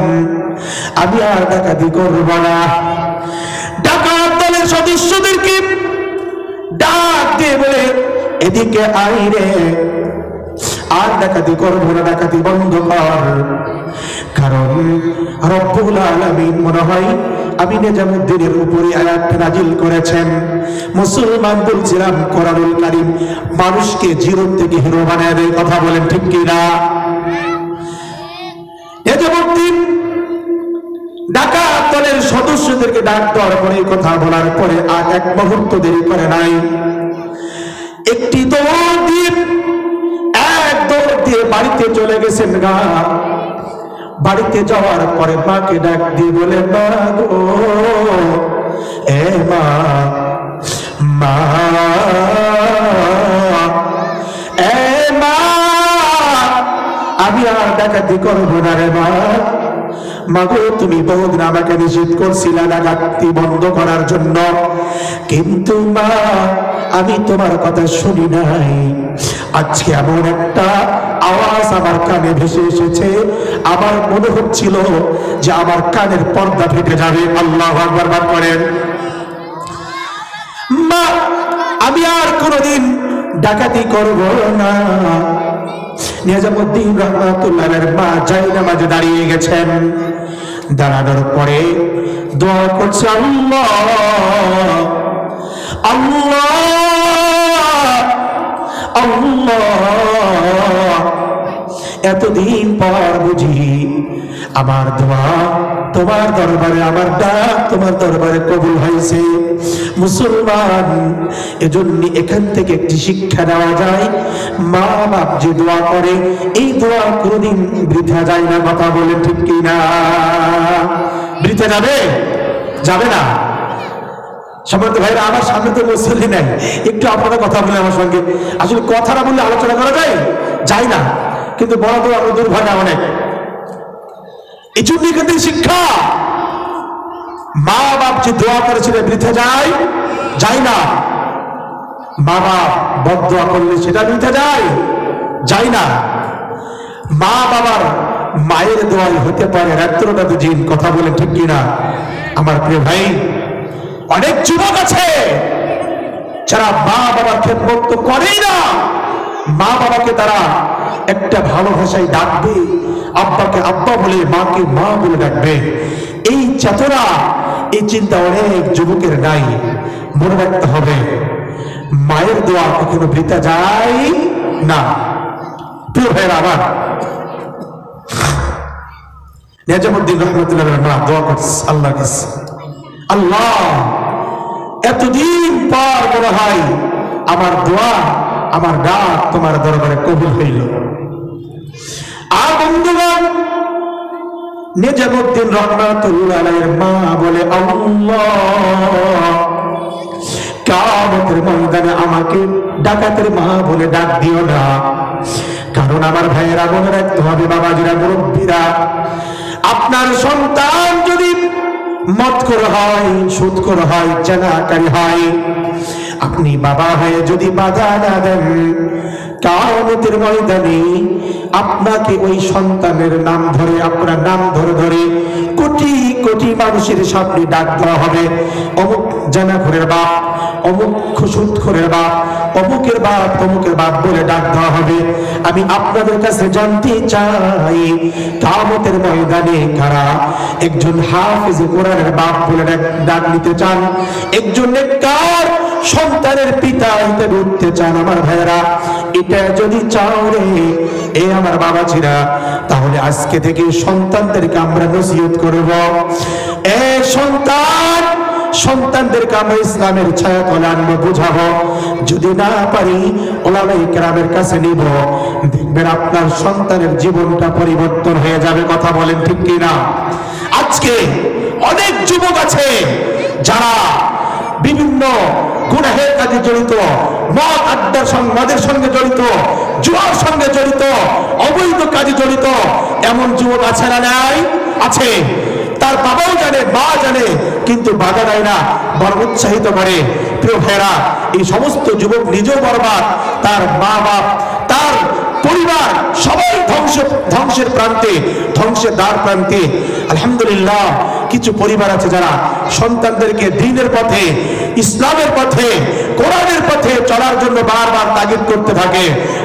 আমি আর ডাকাতি করব না। ডাকাত দলের সদস্যদেরকে ডাক দিয়ে বলে, এদিকে আয় রে, আর ডাকাতি করবো না, ডাকাতি বন্ধ কর। কারণ রব্বুল আলামিন মনে হয় আমি নিজামুদ্দিনের উপরে আয়াতটা নাজিল করেছেন। মুসলমান বলছিলাম কোরআনুল কারীম মানুষকে জিরো থেকে হিরো বানায় দেয়, কথা বলেন ঠিক কি না? নিজামুদ্দিন ডাকাত দলের সদস্যদেরকে ডাক দেওয়ার পরে কথা বলার পরে আর এক মুহূর্ত দেরি করে নাই, একটি দৌড় দিয়ে বাড়িতে চলে গেছেন গা। বাড়িতে যাওয়ার পরে মাকে ডাক দিয়ে বলে, মা গো, এ মা, মা, এ মা, আমি আর ডাকাতি করবো না রে মা। মাগো, তুমি বহুদিন আমাকে নিষেধ করছিলা ডাকাতি বন্ধ করার জন্য, কিন্তু মা আমি তোমার কথা শুনি নাই। আজকে এমন একটা আওয়াজ আমার কানে ভেসে এসেছে, আমার মনে হচ্ছিল যে আমার কানের পর্দা ফেটে যাবে। আল্লাহু আকবার পাঠ করেন। মা, আমি আর কোনোদিন ডাকাতি করব না। নিজামুদ্দিন রহমাতুল্লাহের মা জায়নামাজে দাঁড়িয়ে গেছেন। দাঁড়ানোর পরে দোয়া করছে, আল্লাহ আল্লাহ আল্লাহ, এতদিন পর বুঝি আমার দোয়া তোমার দরবারে, আমার ডাক তোমার দরবারে কবুল হয়েছে। মুসলমান, এজন্য এখান থেকে একটি শিক্ষা নেওয়া যায়, মা বাপ যে দোয়া করে এই দোয়া কোনোদিন বৃথা যায় না, কথা বলে ঠিক কি না? বৃথা যাবে? যাবে না। সম্মানিত ভাইরা, আমার সামনে তো মুসল্লি নাই, একটু আপনারা কথা বলে আমার সঙ্গে। আসলে কথা না বললে আলোচনা করা যায় না, কিন্তু বড় তো আমরা দুর্ভাগ্য অনেক। এই জন্য এখান থেকে শিক্ষা, মা বাপ যে দোয়া করেছিল বৃথা যায় না। মা বাপ বদদোয়া করলে সেটা বৃথা যায় না। মা বাবার মায়ের দোয়াই হতে পারে রাত্রটা তো জিন, কথা বলে ঠিক কিনা? আমার প্রিয় ভাই, অনেক যুবক আছে যারা মা বাবার খেদমত তো করেই না। মা বাবাকে তারা একটা ভালোবাসায় ডাকবে, আব্বাকে আব্বা বলে, মাকে মা বলে ডাকবে। এই চেতনা, এই চিন্তা অনেক যুবকের নাই। মনে রাখতে হবে, মায়ের দোয়া কখনো বৃথা যায় না। প্রিয় ভাইরা আমার, নিজামুদ্দিন রহমাতুল্লাহের মা দোয়া করছে আল্লাহর কাছে, আল্লাহ এতদিন পর মনে হয় আমার দোয়া, আমার ডাক তোমার দরবারে কবুল হইল। আর বন্ধুগণ, নিজামুদ্দিন রহমাতুল্লাহের মা বলে, আল্লাহ কিয়ামতের ময়দানে আমাকে ডাকাতের মা বলে ডাক দিও না। কারণ আমার ভাইয়েরা, মনে রাখতে হবে, বাবাজিরা, মুরব্বীরা, আপনার সন্তান যদি মদখোর হয়, সুদখোর হয়, জেনাকারী হয়, আপনি বাবা হয়ে যদি বাধা না দেন, কিয়ামতের ময়দানে আপনাকে ওই সন্তানের নাম ধরে, আপনার নাম ধরে ধরে কোটি কোটি মানুষের সামনে ডাক দেওয়া হবে, অমুক জেনাখোরের বাপ, অমুক সুদখোরের বাপ, অমুকের বাপ, তমুকের বাপ বলে ডাক দেওয়া হবে। আমি আপনাদের কাছে জানতে চাই, কিয়ামতের ময়দানে কারা একজন হাফেজে কোরআনের বাপ বলে ডাক নিতে চান, একজন নেককার সন্তানের পিতা হিসেবে উঠতে চান? আমার ভাইয়েরা, এটা যদি চাও রে এ আমার বাবাজিরা, তাহলে আজকে থেকে সন্তানদেরকে আমরা নসিহত করব। এ সন্তানদেরকে আমরা ইসলামের ছায়া তলে আনবো, বুঝাবো। যদি না পারি ওলামায়ে কেরামের কাছে নিব, দেখবেন আপনার সন্তানের জীবনটা পরিবর্তন হয়ে যাবে, কথা বলেন ঠিক কিনা? আজকে অনেক যুবক আছে যারা বিভিন্ন গুনাহের কাজে জড়িত, মদ আড্ডার মদের সঙ্গে জড়িত, জুয়ার সঙ্গে জড়িত, অবৈধ কাজে জড়িত। এমন যুবক আছে না নাই? আছে। তার বাবাও জানে, মা জানে, কিন্তু বাধা দেয় না, বরং উৎসাহিত করে। প্রিয় ভাইরা, এই সমস্ত যুবক নিজেও বরবাদ, তার মা বাপ, তার পরিবার সবাই ধ্বংসের প্রান্তে, ধ্বংসের দ্বার প্রান্তে। আলহামদুলিল্লাহ কিছু পরিবার আছে যারা সন্তানদেরকে দ্বীনের পথে, ইসলামের পথে, কোরআনের পথে চলার জন্য বারবার তাগিদ করতে থাকে।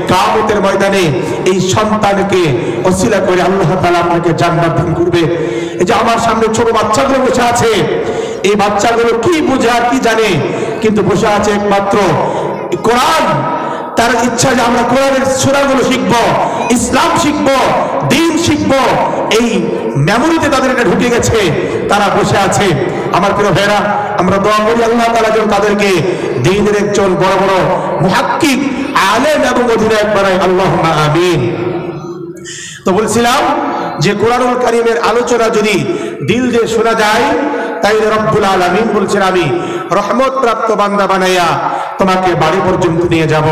কিয়ামতের ময়দানে এই সন্তানকে ওসিলা করে আল্লাহ তাআলা আপনাকে জান্নাত দান করবে। এই যে আমার সামনে ছোট বাচ্চাগুলো বসে আছে, এই বাচ্চাগুলো কি বুঝে আর কি জানে, কিন্তু বসে আছে একমাত্র কোরআন। তার ইচ্ছা যে আমরা কোরআনের সূরাগুলো শিখব, ইসলাম শিখব, দ্বীন শিখব, এই মেমোরিতে তাদের এটা ঢুকে গেছে, তারা বসে আছে। আমার প্রিয় ভাইরা, আমরা দোয়া করি আল্লাহ তাআলা যেন তাদেরকে দ্বীনের একজন বড় বড় মুহাক্কিক, আলেম এবং অধিনায়ক বানায়, আল্লাহুম্মা আমিন। তো বলছিলাম যে কোরআনুল কারীমের আলোচনা যদি দিল দিয়ে শোনা যায়, তাইলে রব্বুল আলামিন বলছেন আমি রহমত প্রাপ্ত বান্দা বানাইয়া তোমাকে বাড়ি পর্যন্ত নিয়ে যাব।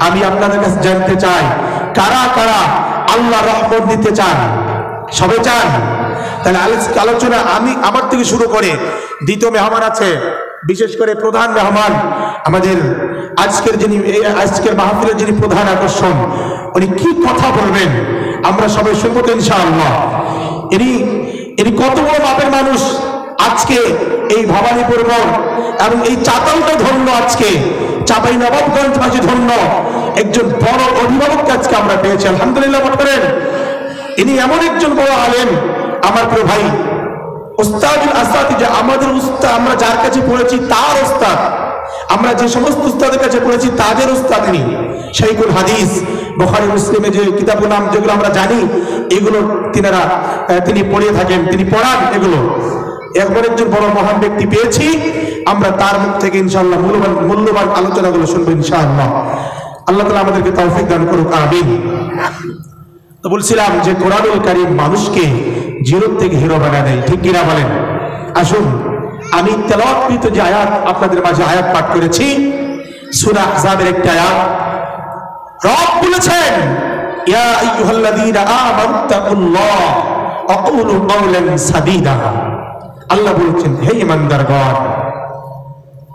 আমি আপনাদের কাছে জানতে চাই, কারা কারা আল্লাহ রহমত নিতে চান? সবাই চান? তাহলে আলোচনা আমি আমার থেকে শুরু করে দ্বিতীয় মেহমান আছে, বিশেষ করে প্রধান মেহমান আমাদের আজকের মাহফিলের যিনি প্রধান আকর্ষণ, উনি কি কথা বলবেন আমরা সবাই শুনবো তো ইনশাআল্লাহ। ইনি কত বড় মাপের মানুষ। আজকে এই ভবানীপুর মোড় এবং এই চাতালটা ধন্য, আজকে চাঁপাইনবাবগঞ্জবাসী ধন্য, একজন বড় অভিভাবককে আজকে আমরা পেয়েছি, আলহামদুলিল্লাহ করেন। ইনি এমন একজন বড় আলেম, আমার প্রিয় ভাই উস্তাদুল আসাতি, যে আমাদের উস্তাদ, আমরা যার কাছে পড়েছি তার উস্তাদ, আমরা যে সমস্ত উস্তাদের কাছে পড়েছি তাদের উস্তাদ ইনি। শাইখুল হাদিস, বুখারী মুসলিমে যে কিতাবুল নাম যেগুলো আমরা জানি, এগুলো তিনি পড়িয়ে থাকেন, তিনি পড়ান। এগুলো একবার একজন বড় মহান ব্যক্তি পেয়েছি আমরা, তার মুখ থেকে ইনশাআল্লাহ মূল্যবান আলোচনাগুলো শুনবো ইনশাআল্লাহ। আল্লাহ তাআলা আমাদেরকে তৌফিক দান করুক, আমিন। তো বলছিলাম যে কোরআনুল কারীম মানুষকে জিরো থেকে হিরো বানায় দেয়, ঠিক কিনা বলেন? আসুন আমি তেলাওয়াতকৃত যে আয়াত আপনাদের মাঝে আয়াত পাঠ করেছি, সূরা আহজাবের একটা আয়াত। রব বলেছেন, ইয়া আইয়ুহাল্লাযীনা আমানু তাকুল্লাহ ওয়া কুলু কাওলান সাদীদা। আল্লাহ বলেছেন, হে ঈমানদারগণ,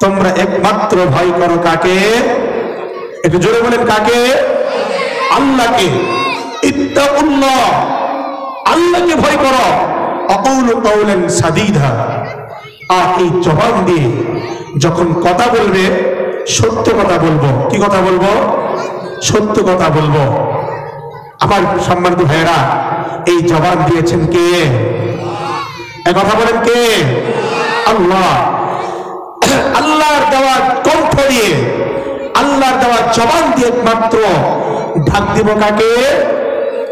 তোমরা একমাত্র ভয় করো কাকে? একটু জোরে বলেন, কাকে? আল্লাহকে। ইত্তাকুল্লাহ, আল্লাহকে ভয় করো। আকুলু কাওলান সাদীদা, আর এই জবান দিয়ে যখন কথা বলবে সত্য কথা বলবো। কি কথা বলবো? সত্য কথা বলবো। আমার সম্মানিত ভাইয়েরা, এই জবান দিয়েছেন কে? এক কথা বলেন, কে? আল্লাহ। আল্লাহর দেওয়া কণ্ঠ দিয়ে, আল্লাহর দেওয়া জবান দিয়ে একমাত্র ঢাক দিব কাকে?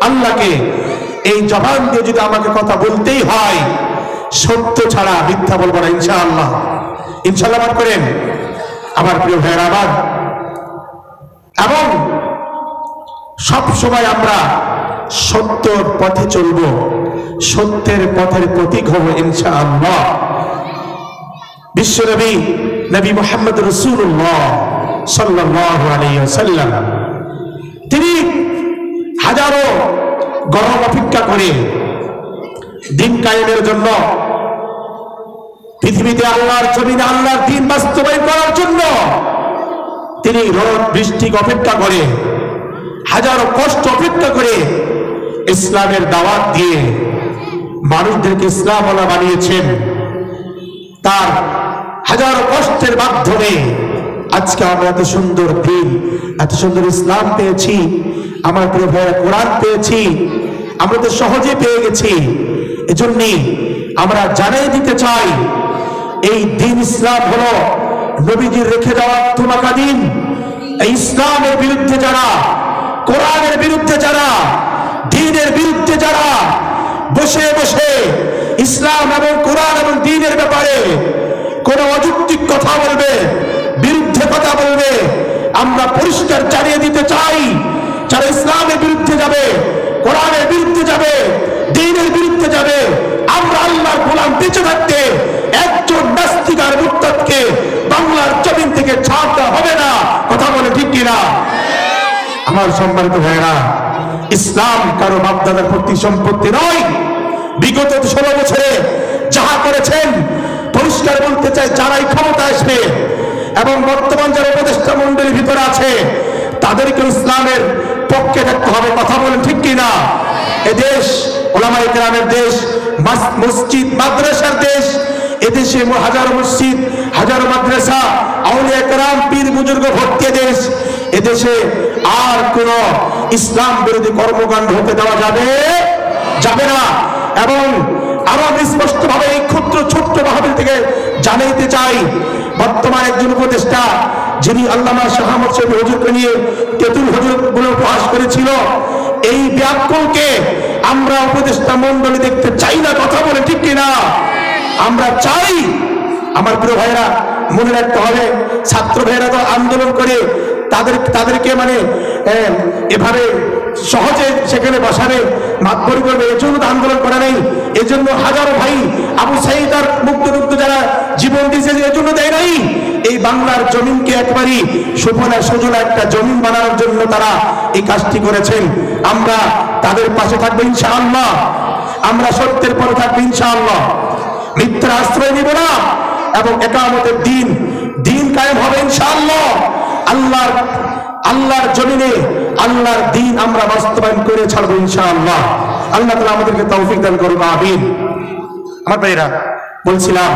আল্লাহকে। এই জবান দিয়ে যদি আমাকে কথা বলতেই হয়, সত্য ছাড়া মিথ্যা বলবো না ইনশাআল্লাহ। ইনশাআল্লাহ পাঠ করেন আমার প্রিয় ভাইয়েরা আমার। এবং সব সময় আমরা সত্যর পথে চলবো, সত্যের পথের প্রতীক হব ইনশাআল্লাহ। বিশ্বনবী নবী মুহাম্মদ রাসূলুল্লাহ সাল্লাল্লাহু আলাইহি ওয়াসাল্লাম, তিনি হাজারো গরম অপেক্ষা করে দিন কায়েমের জন্য, পৃথিবীতে আল্লাহর জমিনে আল্লাহর দ্বীন বাস্তবায়ন করার জন্য তিনি রোদ বৃষ্টি অপেক্ষা করে, হাজারো কষ্ট অপেক্ষা করে ইসলামের দাওয়াত দিয়ে মানুষদেরকে ইসলামওয়ালা বানিয়েছেন। তার হাজারো কষ্টের মাধ্যমে আজকে আমরা এত সুন্দর দিন, এত সুন্দর ইসলাম পেয়েছি। আমার প্রিয় ভাইয়েরা, কোরআন পেয়েছি, আমরা তো সহজে পেয়ে গেছি। এজন্যই আমরা জানিয়ে দিতে চাই, এই দিন ইসলাম হলো নবীজির রেখে যাওয়া তুমাকা দিন। এই ইসলামের বিরুদ্ধে যারা, কোরআনের বিরুদ্ধে যারা, দ্বীনের বিরুদ্ধে যারা বসে বসে ইসলাম এবং কোরআন এবং দ্বীনের ব্যাপারে কোন অযৌক্তিক কথা বলবে, বিরুদ্ধে কথা বলবে, আমরা পরিষ্কার জানিয়ে দিতে চাই, যারা ইসলামের বিরুদ্ধে যাবে, কোরআনের বিরুদ্ধে যাবে, দ্বীনের বিরুদ্ধে যাবে, আমরা আল্লাহর গোলাম বেঁচে থাকতে একজন নাস্তিক আর মুরতাদকে বাংলার জমিন থেকে ছাড়তে হবে না। কথা বলে ঠিক কিনা? আমার সম্মানিত ভাইয়েরা, ইসলাম কারো বাপদাদার প্রতি সম্পত্তি নয়। বিগত 16 বছরে যাহা করেছেন, পরিষ্কার বলতে চাই, যারাই ক্ষমতা আসবে এবং বর্তমান যারা উপদেষ্টা মন্ডলীর ভিতরে আছে, তাদেরকে ইসলামের পক্ষে থাকতে হবে। কথা বলেন ঠিক কিনা? এ দেশ ওলামায়ে কেরামের দেশ, মসজিদ মাদ্রাসার দেশ। এদেশে হাজারো মসজিদ, হাজারো মাদ্রাসা, আউলিয়া কেরাম, পীর বুজুর্গ ভর্তি দেশ। এদেশে আর কোন ইসলাম বিরোধী কর্মকাণ্ড হতে দেওয়া যাবে না। এবং আরো স্পষ্ট ভাবে এই ক্ষুদ্র ছোট্ট মাহফিল থেকে জানাইতে চাই, বর্তমান একজন উপদেষ্টা যিনি আল্লামা শাহ আহমদ শফি হুজুরকে নিয়ে তেতুল হুজুর বলে উপহাস করেছিল, এই ব্যাকুলকে আমরা উপদেষ্টা মন্ডলী দেখতে চাই না। কথা বলে ঠিক কিনা? আমরা চাই। আমার প্রিয় ভাইরা, মনে রাখতে হবে, ছাত্র ভাইরা তো আন্দোলন করে তাদেরকে মানে এভাবে সহজে সেখানে বসাবে, মাতবরি করবে, এজন্য তো আন্দোলন করা নেই। এজন্য হাজারো ভাই আবু সাঈদ আর মুক্ত যারা জীবন দিয়েছে, এজন্য দেয় নাই। এই বাংলার জমিনকে একবারই সুফলা সুজলা একটা জমিন বানানোর জন্য তারা এই কাজটি করেছেন। আমরা তাদের পাশে থাকবো ইনশাআল্লাহ। আমরা সত্যের পরে থাকবো ইনশাআল্লাহ। মিথ্যার আশ্রয় নিব না এবং ইকামতের দিন কায়েম হবে ইনশাআল্লাহ। আল্লাহর জমিনে আল্লাহর দ্বীন আমরা বাস্তবায়ন করে ছাড়বো ইনশাআল্লাহ। আল্লাহ তাআলা আমাদেরকে তৌফিক দান করুন, আমিন। আমার ভাইরা, বলছিলাম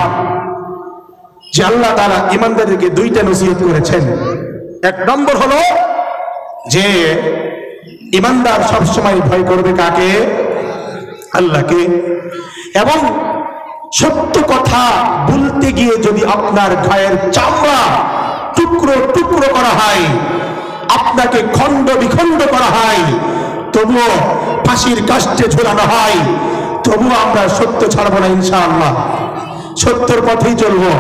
যে আল্লাহ তাআলা ঈমানদারদেরকে দুইটা নসিহত করেছেন। এক নম্বর হলো যে ঈমানদার সবসময় ভয় করবে কাকে? আল্লাহকে। এবং সত্য কথা বলতে গিয়ে যদি আপনার গায়ের চামড়া টুকরো টুকরো করা হয়, আপনাকে খণ্ড বিখণ্ড করা হয়, তবুও ফাঁসির কাষ্ঠে ঝোলানো হয়, তবুও আমরা সত্য ছাড়বো না ইনশাআল্লাহ। সত্যের পথেই চলবো।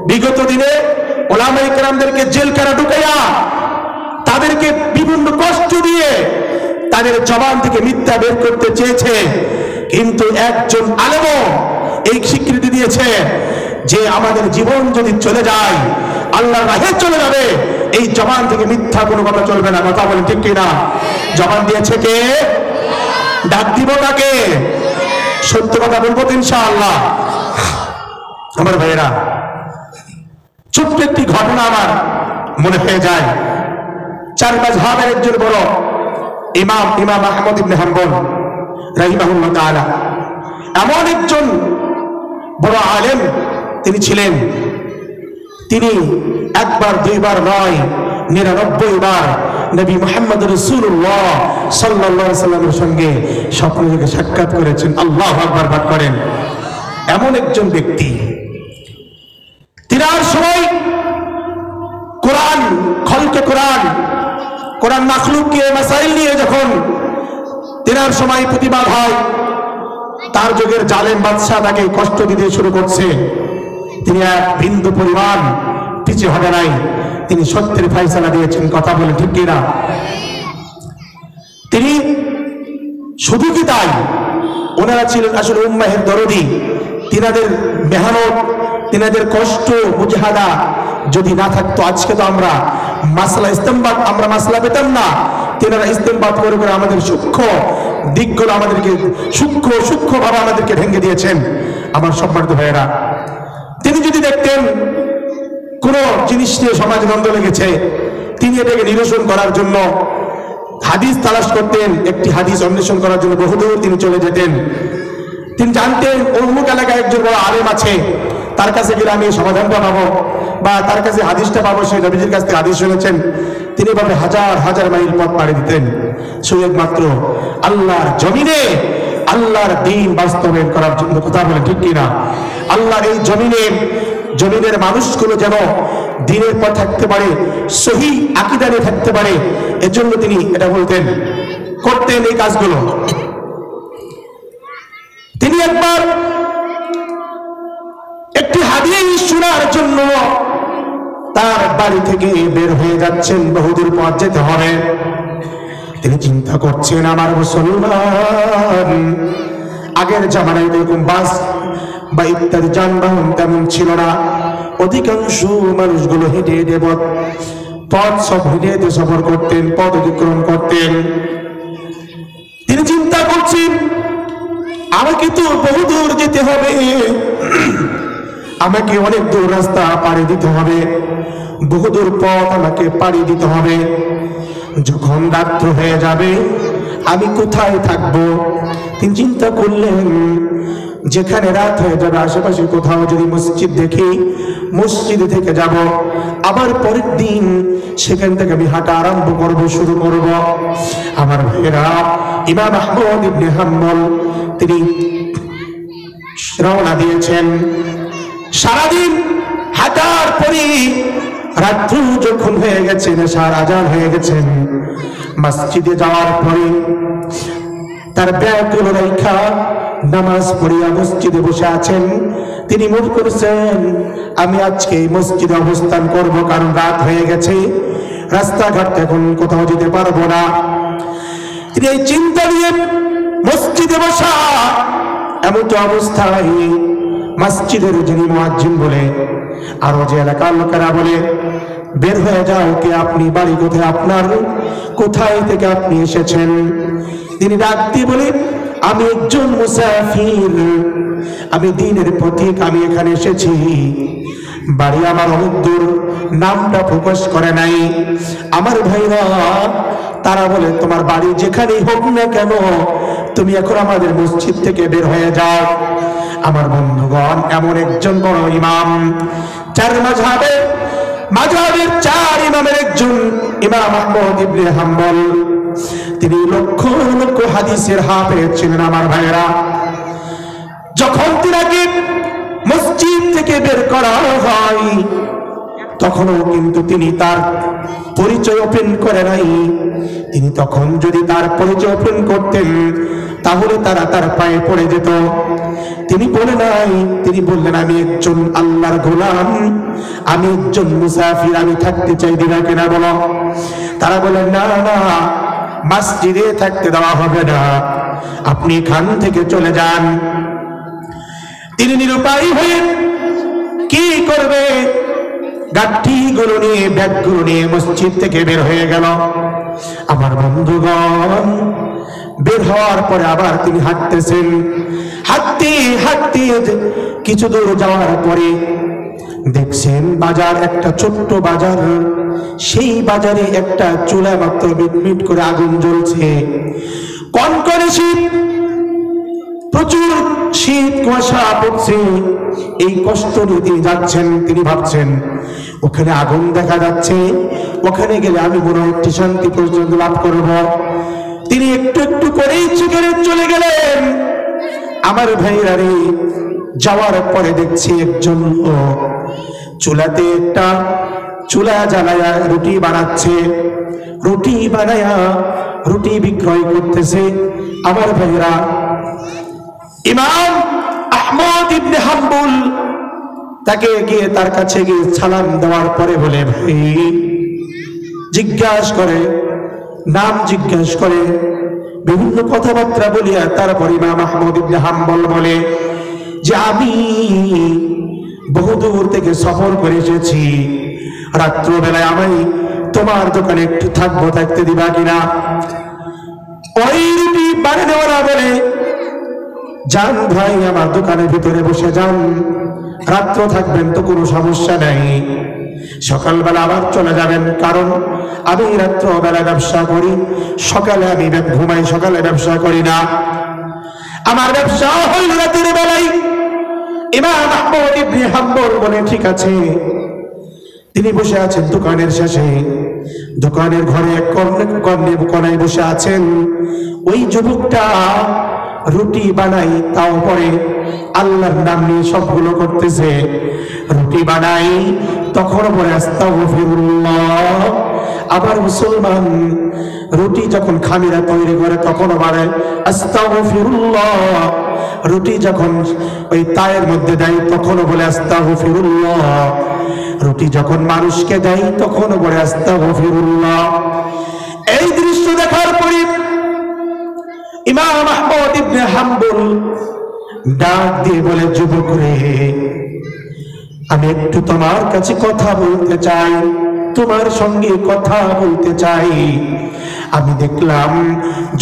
বিগত দিনে ওলামায়ে কেরামদেরকে জেলখানা ঢুকাইয়া তাদেরকে বিভিন্ন কষ্ট দিয়ে তাদের জবান থেকে মিথ্যা বের করতে চেয়েছে, কিন্তু একজন আলেমও এই স্বীকৃতি দিয়েছে যে আমাদের জীবন যদি চলে যায়, আল্লাহর রাহে চলে যাবে, এই জবান থেকে মিথ্যা কোনো কথা চলবে না। কথা বলেন ঠিক কিনা? জবান দিয়েছে কে? ডাক দিব কাকে? সত্য কথা বলবো ইনশাআল্লাহ। আমার ভাইয়েরা, ছোট্ট একটি ঘটনা আমার মনে হয়ে যায়। চার মাযহাবের একজন বড় ইমাম আহমদ ইবনে হাম্বল রাহিমাহুল্লাহ তাআলা, এমন একজন বড় আলেম তিনি ছিলেন। তিনি একবার দুইবার নয়, 99 বার নবী মুহাম্মদ রাসূলুল্লাহ সাল্লাল্লাহু আলাইহি সাল্লামের সঙ্গে স্বপ্নে যোগে সাক্ষাৎ করেছেন। আল্লাহু আকবার পাঠ করেন। এমন একজন ব্যক্তি, তিনার সময় কোরআন মাখলুককে মাসাইল নিয়ে যখন তিনার সময় প্রতিবাদ হয়, তার যুগের জালেম বাদশাহ তাকে কষ্ট দিতে শুরু করছে। তিনি এক বিন্দু পরিমাণ পিছু হটে নাই, তিনি সত্যের ফয়সালা দিয়েছেন। কথা বলে ঠিক কিনা? তিনি শুধু কি তাই, ওনারা ছিলেন আসলে উম্মাহের দরদি। তিনাদের মেহনত, তিনাদের কষ্ট মুজাহাদা যদি না থাকতো, আজকে তো আমরা মাসলা পেতাম না। তিনারা ইস্তেমবাদ করে করে আমাদের সূক্ষ্ম দিকগুলো আমাদেরকে সূক্ষ্মভাবে আমাদেরকে ভেঙে দিয়েছেন। আমার সম্মানিত ভাইয়েরা, তিনি যদি দেখতেন কোন জিনিস নিয়ে সমাজ দ্বন্দ্ব লেগেছে, তিনি এটাকে নিরসন করার জন্য হাদিস তালাশ করতেন। একটি হাদিস অন্বেষণ করার জন্য বহুদূর তিনি চলে যেতেন। তিনি জানতেন অমুক এলাকায় একজন বড় আলেম আছে, তার কাছে গেলে আমি সমাধানটা পাবো বা তার কাছে হাদিসটা পাবো, সে নবীজির কাছ থেকে হাদিস শুনেছেন। তিনি ভাবে হাজার হাজার মাইল পথ পাড়ি দিতেন শুধু একমাত্র আল্লাহর জমিনে আল্লাহর দ্বীন বাস্তবায়ন করার জন্য। কথা বলে ঠিক কিনা? আল্লাহর এই জমিনের মানুষগুলো যেন দ্বীনের পথ থাকতে পারে, সহি আকীদা নিয়ে থাকতে পারে, এজন্য তিনি এটা করতেন এই কাজগুলো। তিনি একবার একটি হাদিস শোনার জন্য তার বাড়ি থেকে বের হয়ে যাচ্ছেন, বহুদূর পথ যেতে হবে। তিনি চিন্তা করছেন, আমার মুসলমান, আগের জামানায় এরকম বাস বা ইত্যাদি যানবাহন তেমন ছিল না। অধিকাংশ মানুষগুলো হেঁটে হেঁটে পথ সব হেঁটে হেঁটে সফর করতেন, পথ অতিক্রম করতেন। তিনি চিন্তা করছেন, আমাকে তো বহুদূর যেতে হবে, আমাকে অনেক দূর রাস্তা পাড়ি দিতে হবে, বহুদূর পথ আমাকে পাড়ি দিতে হবে। যখন রাত্র হয়ে যাবে আমি কোথায় থাকব? তিনি চিন্তা করলেন যেখানে রাত হয়ে যাবে আশেপাশে কোথাও যদি মসজিদ দেখি মসজিদে থেকে যাব, আবার পরের দিন সেখান থেকে আমি হাঁটা আরম্ভ করব, শুরু করব। আমার ভাইয়েরা, ইমাম আহমদ ইবনে হাম্বল তিনি রওনা দিয়েছেন। সারাদিন হাঁটার পরে রাত্র যখন হয়ে গেছে, নেশার আজান হয়ে গেছেন, মসজিদে যাওয়ার পরে তার ব্যাগগুলো রাইখা নামাজ পড়িয়া মসজিদে বসে আছেন। তিনি মনে করেছেন আমি আজকে এই মসজিদে অবস্থান করব, কারণ রাত হয়ে গেছে, রাস্তাঘাট এখন কোথাও যেতে পারবো না। তিনি এই চিন্তা নিয়ে মসজিদে বসা। এমন তো অবস্থায় মসজিদের যিনি মুয়াজ্জিন বলে, আরো যে এলাকার লোকেরা বলে, বের হয়ে যাও, কে আপনি, বাড়ি কোথায় আপনার, কোথায় থেকে আপনি এসেছেন? তিনি ডাক দিয়ে বলে, আমি একজন মুসাফির, আমি দিনের পথিক, আমি এখানে এসেছি, বাড়ি আমার অনেক দূর, নামটা প্রকাশ করে নাই। আমার ভাইরা তারা বলে, তোমার বাড়ি যেখানেই হোক না কেন, তুমি এখন আমাদের মসজিদ থেকে বের হয়ে যাও। আমার বন্ধুগণ, এমন একজন বড় ইমাম, চার মাযহাবের চার ইমামের একজন ইমাম আহমদ ইবনে হাম্বল, তিনি লক্ষ লক্ষ হাদিসের হাফেজ ছিলেন। আমার ভাইয়েরা, যখন তিনাকে মসজিদ থেকে বের করা হয় তখনও কিন্তু তিনি তার পরিচয় ওপেন করে নাই। তিনি তখন যদি তার পরিচয় ওপেন করতেন তাহলে তারা তার পায়ে পড়ে যেত। তিনি বলে নাই, তিনি বললেন আমি একজন আল্লাহর গোলাম, আমি একজন মুসাফির, আমি থাকতে চাই, দিনা কেনা বলো? তারা বলেন না না, মসজিদে থাকতে দেওয়া হবে না, আপনি এখান থেকে চলে যান। তিনি নিরুপায় হয়ে কি করবে, গাঠি-গুলো নিয়ে, ব্যাগগুলো নিয়ে মসজিদ থেকে বের হয়ে গেল। আমার বন্ধুগণ, বের হওয়ার পরে আবার তিনি হাঁটতেছেন। হাঁটতে হাঁটতে কিছু দূর যাওয়ার পরে দেখছেন বাজার, একটা ছোট্ট বাজার। সেই বাজারে একটা চুলা মাত্র মিটমিট করে আগুন জ্বলছে, কনকনে শীত, প্রচুর শীত, কুয়াশা পড়ছে। এই কষ্ট নিয়ে তিনি যাচ্ছেন। তিনি ভাবছেন ওখানে আগুন দেখা যাচ্ছে, ওখানে গেলে আমি মনে হয় একটি শান্তি পর্যন্ত লাভ করব। তিনি একটু একটু করেই সেখানে চলে গেলেন। আমার ভাইরা রে, যাওয়ার পরে দেখছি একজন চুলাতে একটা চুলা জ্বালায়া রুটি বানাচ্ছে, রুটি বানায়া রুটি বিক্রয় করতেছে। আমার ভাইরা, ইমাম আহমদ ইবনে হাম্বল তাকে গিয়ে, তার কাছে গিয়ে সালাম দেওয়ার পরে বলে, ভাই, জিজ্ঞাসা করে, নাম জিজ্ঞাসা করে, বিভিন্ন কথাবার্তা বলিয়া তারপর ইমাম আহমদ ইবনে হাম্বল বলে যে আমি বহুদূর থেকে সফর করে এসেছি, রাত্রবেলায় আমি তোমার দোকানে একটু থাকবো, থাকতে দিবা কিনা? ওই রুটি বানানোরা বলে, যান ভাই, আমার দোকানের ভিতরে বসে যান, রাত্র থাকবেন তো কোনো সমস্যা নাই, সকালবেলা আবার চলে যাবেন, কারণ আমি রাত্রবেলা ব্যবসা করি, সকালে আমি ঘুমাই, সকালে ব্যবসা করি না, আমার ব্যবসা হইল রাতের বেলায়। ইমাম আহমদ ইবনে হাম্বল বলে, ঠিক আছে। তিনি বসে আছেন দোকানের শেষে, দোকানের ঘরে এক কোণায় বসে আছেন। ওই যুবকটা রুটি বানাই, তাও পরে আল্লাহর নাম নিয়ে সবগুলো করতেছে। রুটি বানাই, তখন পরে আস্তাগফিরুল্লাহ। আবার মুসলমান রুটি যখন খামিরা তৈরি করে তখনও বলে আস্তাগফিরুল্লাহ। রুটি যখন ওই তায়ের মধ্যে দেয় তখনও বলে আস্তাগফিরুল্লাহ। রুটি যখন মানুষকে দেয় তখনও বলে আস্তাগফিরুল্লাহ। এই দৃশ্য দেখার পরে ইমাম আহমদ ইবনে হাম্বল ডাক দিয়ে বলে, যুবক রে, আমি একটু তোমার কাছে কথা বলতে চাই, তোমার সঙ্গে কথা বলতে চাই। আমি দেখলাম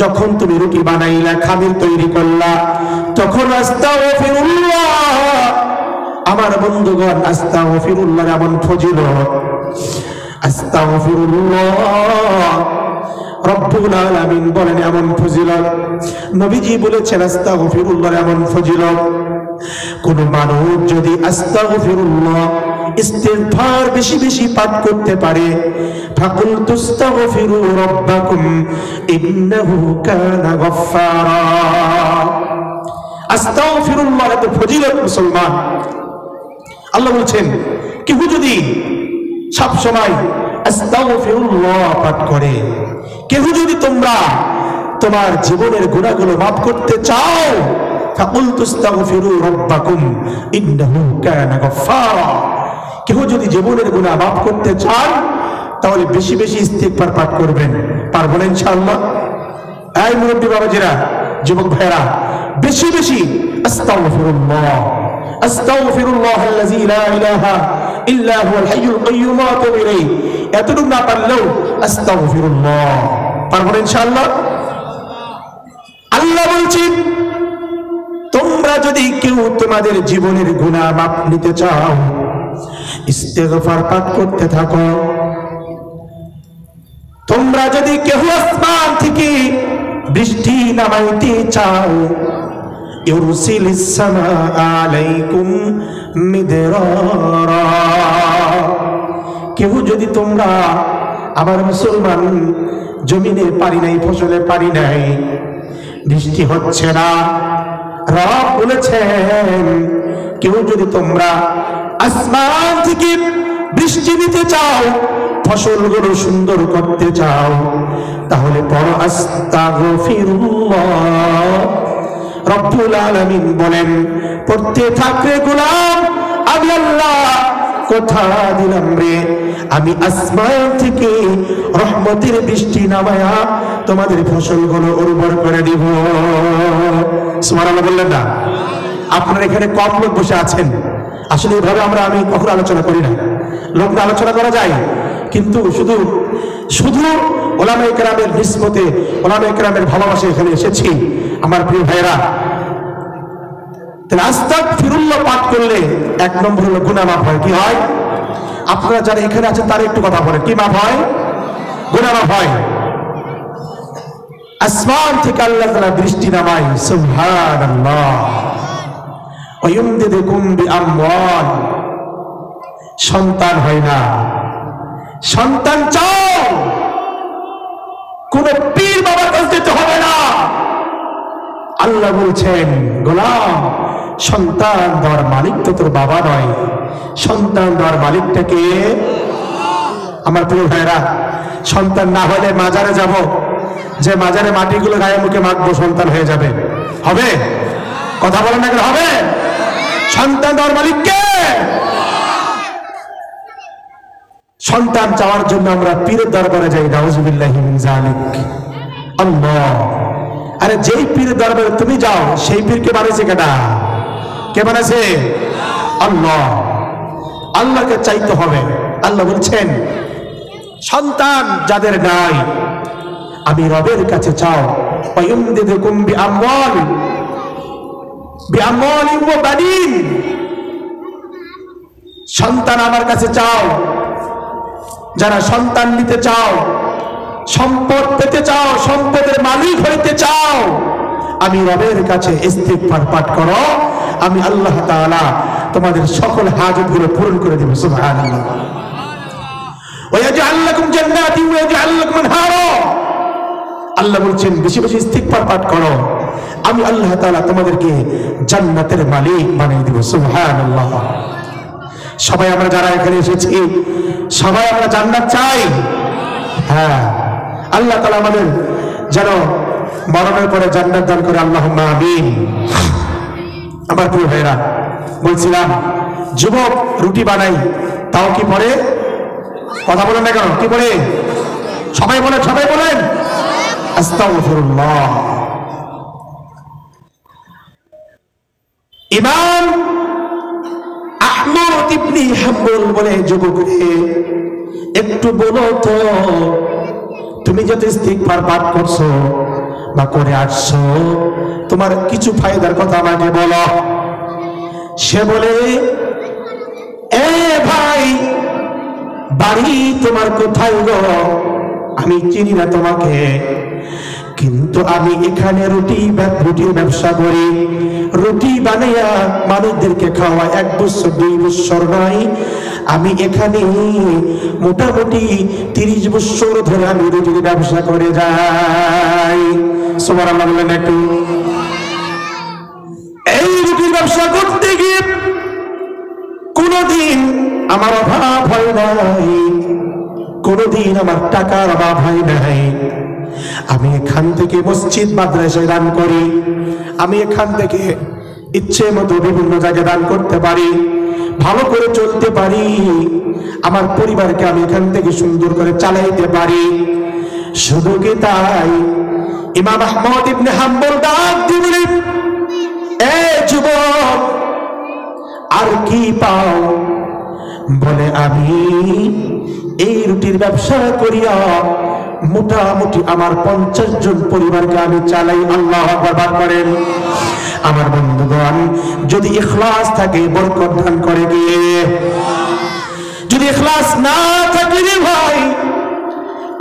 যখন তুমি রুটি বানাইলা, খামির তৈরি করলা, তখন আস্তাগফিরুল্লাহ। আমার বন্ধুগণ, আস্তাগফিরুল্লাহর এমন ফজিলত, আস্তাগফিরুল্লাহ রব্বুল আলামিন বলেন এমন ফজিলত, নবীজি বলেছেন আস্তাগফিরুল্লাহ এমন ফজিলত। কোন মানুষ যদি আস্তাগফিরুল্লাহ ইস্তিগফার বেশি বেশি পাঠ করতে পারে, ফাকুল তুস্তাগফিরু রাব্বাকুম ইন্নাহু কানা গফফারা। আস্তাগফিরুল্লাহ এত ফজিলত মুসলমান। আল্লাহ বলছেন কেউ যদি সব সময় আস্তাগফিরুল্লাহ পাঠ করে, কেউ যদি তোমরা তোমার জীবনের গুনাহগুলো মাফ করতে চাও, ফাকুল তুস্তাগফিরু রাব্বাকুম ইন্নাহু কানা গফফারা। কেউ যদি জীবনের গুনাহ মাফ করতে চান তাহলে বেশি বেশি ইস্তিগফার পাঠ করবেন। পারবো না ইনশাআল্লাহ? এই মুরব্বী বাবাজিরা, যুবক ভাইরা, বেশি বেশি আস্তাগফিরুল্লাহ আস্তাগফিরুল্লাহাল্লাযী লা ইলাহা ইল্লা হুয়াল হাইয়ুল কাইয়্যুম ওয়া আতুবু ইলাইহি, এতটুকু না পারলেও আস্তাগফিরুল্লাহ পারবো না ইনশাআল্লাহ? আল্লাহ বলছেন তোমরা যদি কেউ তোমাদের জীবনের গুনাহ মাফ নিতে চাও, ইস্তিগফার পাঠ করতে থাকো। তোমরা যদি কেউ আসমান থেকে বৃষ্টি নামাইতে চাও, ইউরসিলিস সামাআ আলাইকুম মিদরারা। কেউ যদি তোমরা, আবার মুসলমান, জমিনে পারি নাই, ফসলে পারি নাই, বৃষ্টি হচ্ছে না, রব বলেছেন কেউ যদি তোমরা আসমান থেকে বৃষ্টি দিতে চাও, ফসলগুলো সুন্দর করতে চাও, তাহলে পড়ো আস্তাগফিরুল্লাহ। রব্বুল আলামিন বলেন পড়তে থাকলে গোলাম, আমি আল্লাহ কথা দিলাম রে, আমি আসমান থেকে রহমতের বৃষ্টি নামায়া তোমাদের ফসলগুলো উর্বর করে দিব। সুবহানাল্লাহ বললেন না? আপনারা এখানে কম লোক বসে আছেন, আসলে এইভাবে আমি কখনো আলোচনা করি না। লোক আলোচনা করা যায়, কিন্তু শুধু শুধু ওলামায়ে কেরামের নিসবতে, ওলামায়ে কেরামের ভালোবাসা এখানে এসেছি। আমার প্রিয় ভাইরা, তাহলে আস্তাগফিরুল্লাহ পাঠ করলে এক নম্বর হলো গুনাহ মাফ হয়। কি হয়? আপনারা যারা এখানে আছেন তারা একটু কথা বলেন, কি মাফ হয়? গুনাহ মাফ হয়। আসমান থেকে আল্লাহ তাআলা বৃষ্টি নামায়, সুবহানাল্লাহ। ওয়া ইউমদিদুকুম বিআমওয়াল, সন্তান হয় না, সন্তান চাও, কোন পীর বাবার কাছে যেতে হবে না। আল্লাহ বলছেন গোলাম, সন্তান দেওয়ার মালিক তো তোর বাবা নয়, সন্তান দেওয়ার মালিকটাকে। আমার প্রিয় ভাইরা, সন্তান না হলে মাজারে যাব, যে মাজারে মাটিগুলো গায়ে মুখে মাখবো, সন্তান হয়ে যাবে? হবে? কথা বলেন না, হবে? সন্তান দেওয়ার মালিক কে? সন্তান চাওয়ার জন্য আমরা পীরের দরবারে যাই, নাউযুবিল্লাহি মিন যালিক। আল্লাহ, আরে যেই পীরের দরবারে তুমি যাও, সেই পীরকে বানাইছে কেডা? কে বানাইছে? আল্লাহ। আল্লাহকে চাইতে হবে। আল্লাহ বলছেন সন্তান যাদের নাই, আমি রবের কাছে চাও, ওয়ায়ুমদিদুকুম বিআমওয়ালিন ওয়া বানিন। সন্তান আমার কাছে চাও, যারা সন্তান নিতে চাও, সম্পদ পেতে চাও, সম্পদের মালিক হইতে চাও, আমি রবের কাছে ইস্তিগফার পাঠ করো, আমি আল্লাহ তাআলা তোমাদের সকল হাজতগুলো পূরণ করে দেব। সুবহানাল্লাহ। ওয়া ইয়াজআল লাকুম জান্নাতি ওয়া ইয়াজআল লাকুম আনহারা। আল্লাহ বলছেন বেশি বেশি ইস্তিগফার পাঠ করো, আমি আল্লাহ তাআলা তোমাদেরকে জান্নাতের মালিক বানিয়ে দেব। সুবহানাল্লাহ। সবাই আমরা যারা এখানে এসেছি, সবাই আমরা জান্নাত চাই। হ্যাঁ, আল্লাহ তাআলা আমাদের যেন মরণের পরে জান্নাত দান করে, আল্লাহুম্মা আমিন। আমার প্রিয় ভাইরা, বলছিলাম যুবক রুটি বানাই, তাও কি পড়ে? কথা বলেন না কেন? কি পড়ে? সবাই বলেন, সবাই বলেন আস্তাগফিরুল্লাহ। ইমাম আহমদ ইবনে হাম্বল বলে, যুবকরে একটু বলো তো, তুমি যত ইস্তিগফার পাঠ করছো বা করে আসছো, তোমার কিছু ফায়দার কথা আমাকে বলো। সে বলে, এ ভাই, বাড়ি তোমার কোথায় গো? আমি চিনি না তোমাকে, কিন্তু আমি এখানে রুটির ব্যবসা করি। রুটি বানাইয়া মানুষদেরকে খাওয়া 1 বছর 2 বছর নয়, আমি এখানে মোটামুটি 30 বছর ধরে আমি রুটির ব্যবসা করে যাই। সুবহানাল্লাহ বলেন একটু। এই রুটির ব্যবসা করতে গিয়ে কোনদিন আমার অভাব হয় নাই, কোনদিন আমার টাকার অভাব হয় নাই। আমি এখান থেকে মসজিদ মাদ্রাসায় দান করি, আমি এখান থেকে ইচ্ছে মতো বিভিন্ন জায়গায় দান করতে পারি, ভালো করে চলতে পারি, আমার পরিবারকে আমি এখান থেকে সুন্দর করে চালাইতে পারি। শুধু কি তাই, ইমাম আহমদ ইবনে হাম্বল ডাক দিয়ে বলেন, এ যুবক আর কি পাও? বলে আমি এই রুটির ব্যবসা করিয়া মোটামুটি আমার 50 জন পরিবারকে আমি চালাই। আল্লাহু আকবার করেন। আমার বন্ধুগণ, যদি ইখলাস থাকে বরকত দান করে গিয়ে, যদি ইখলাস না থাকে রে ভাই,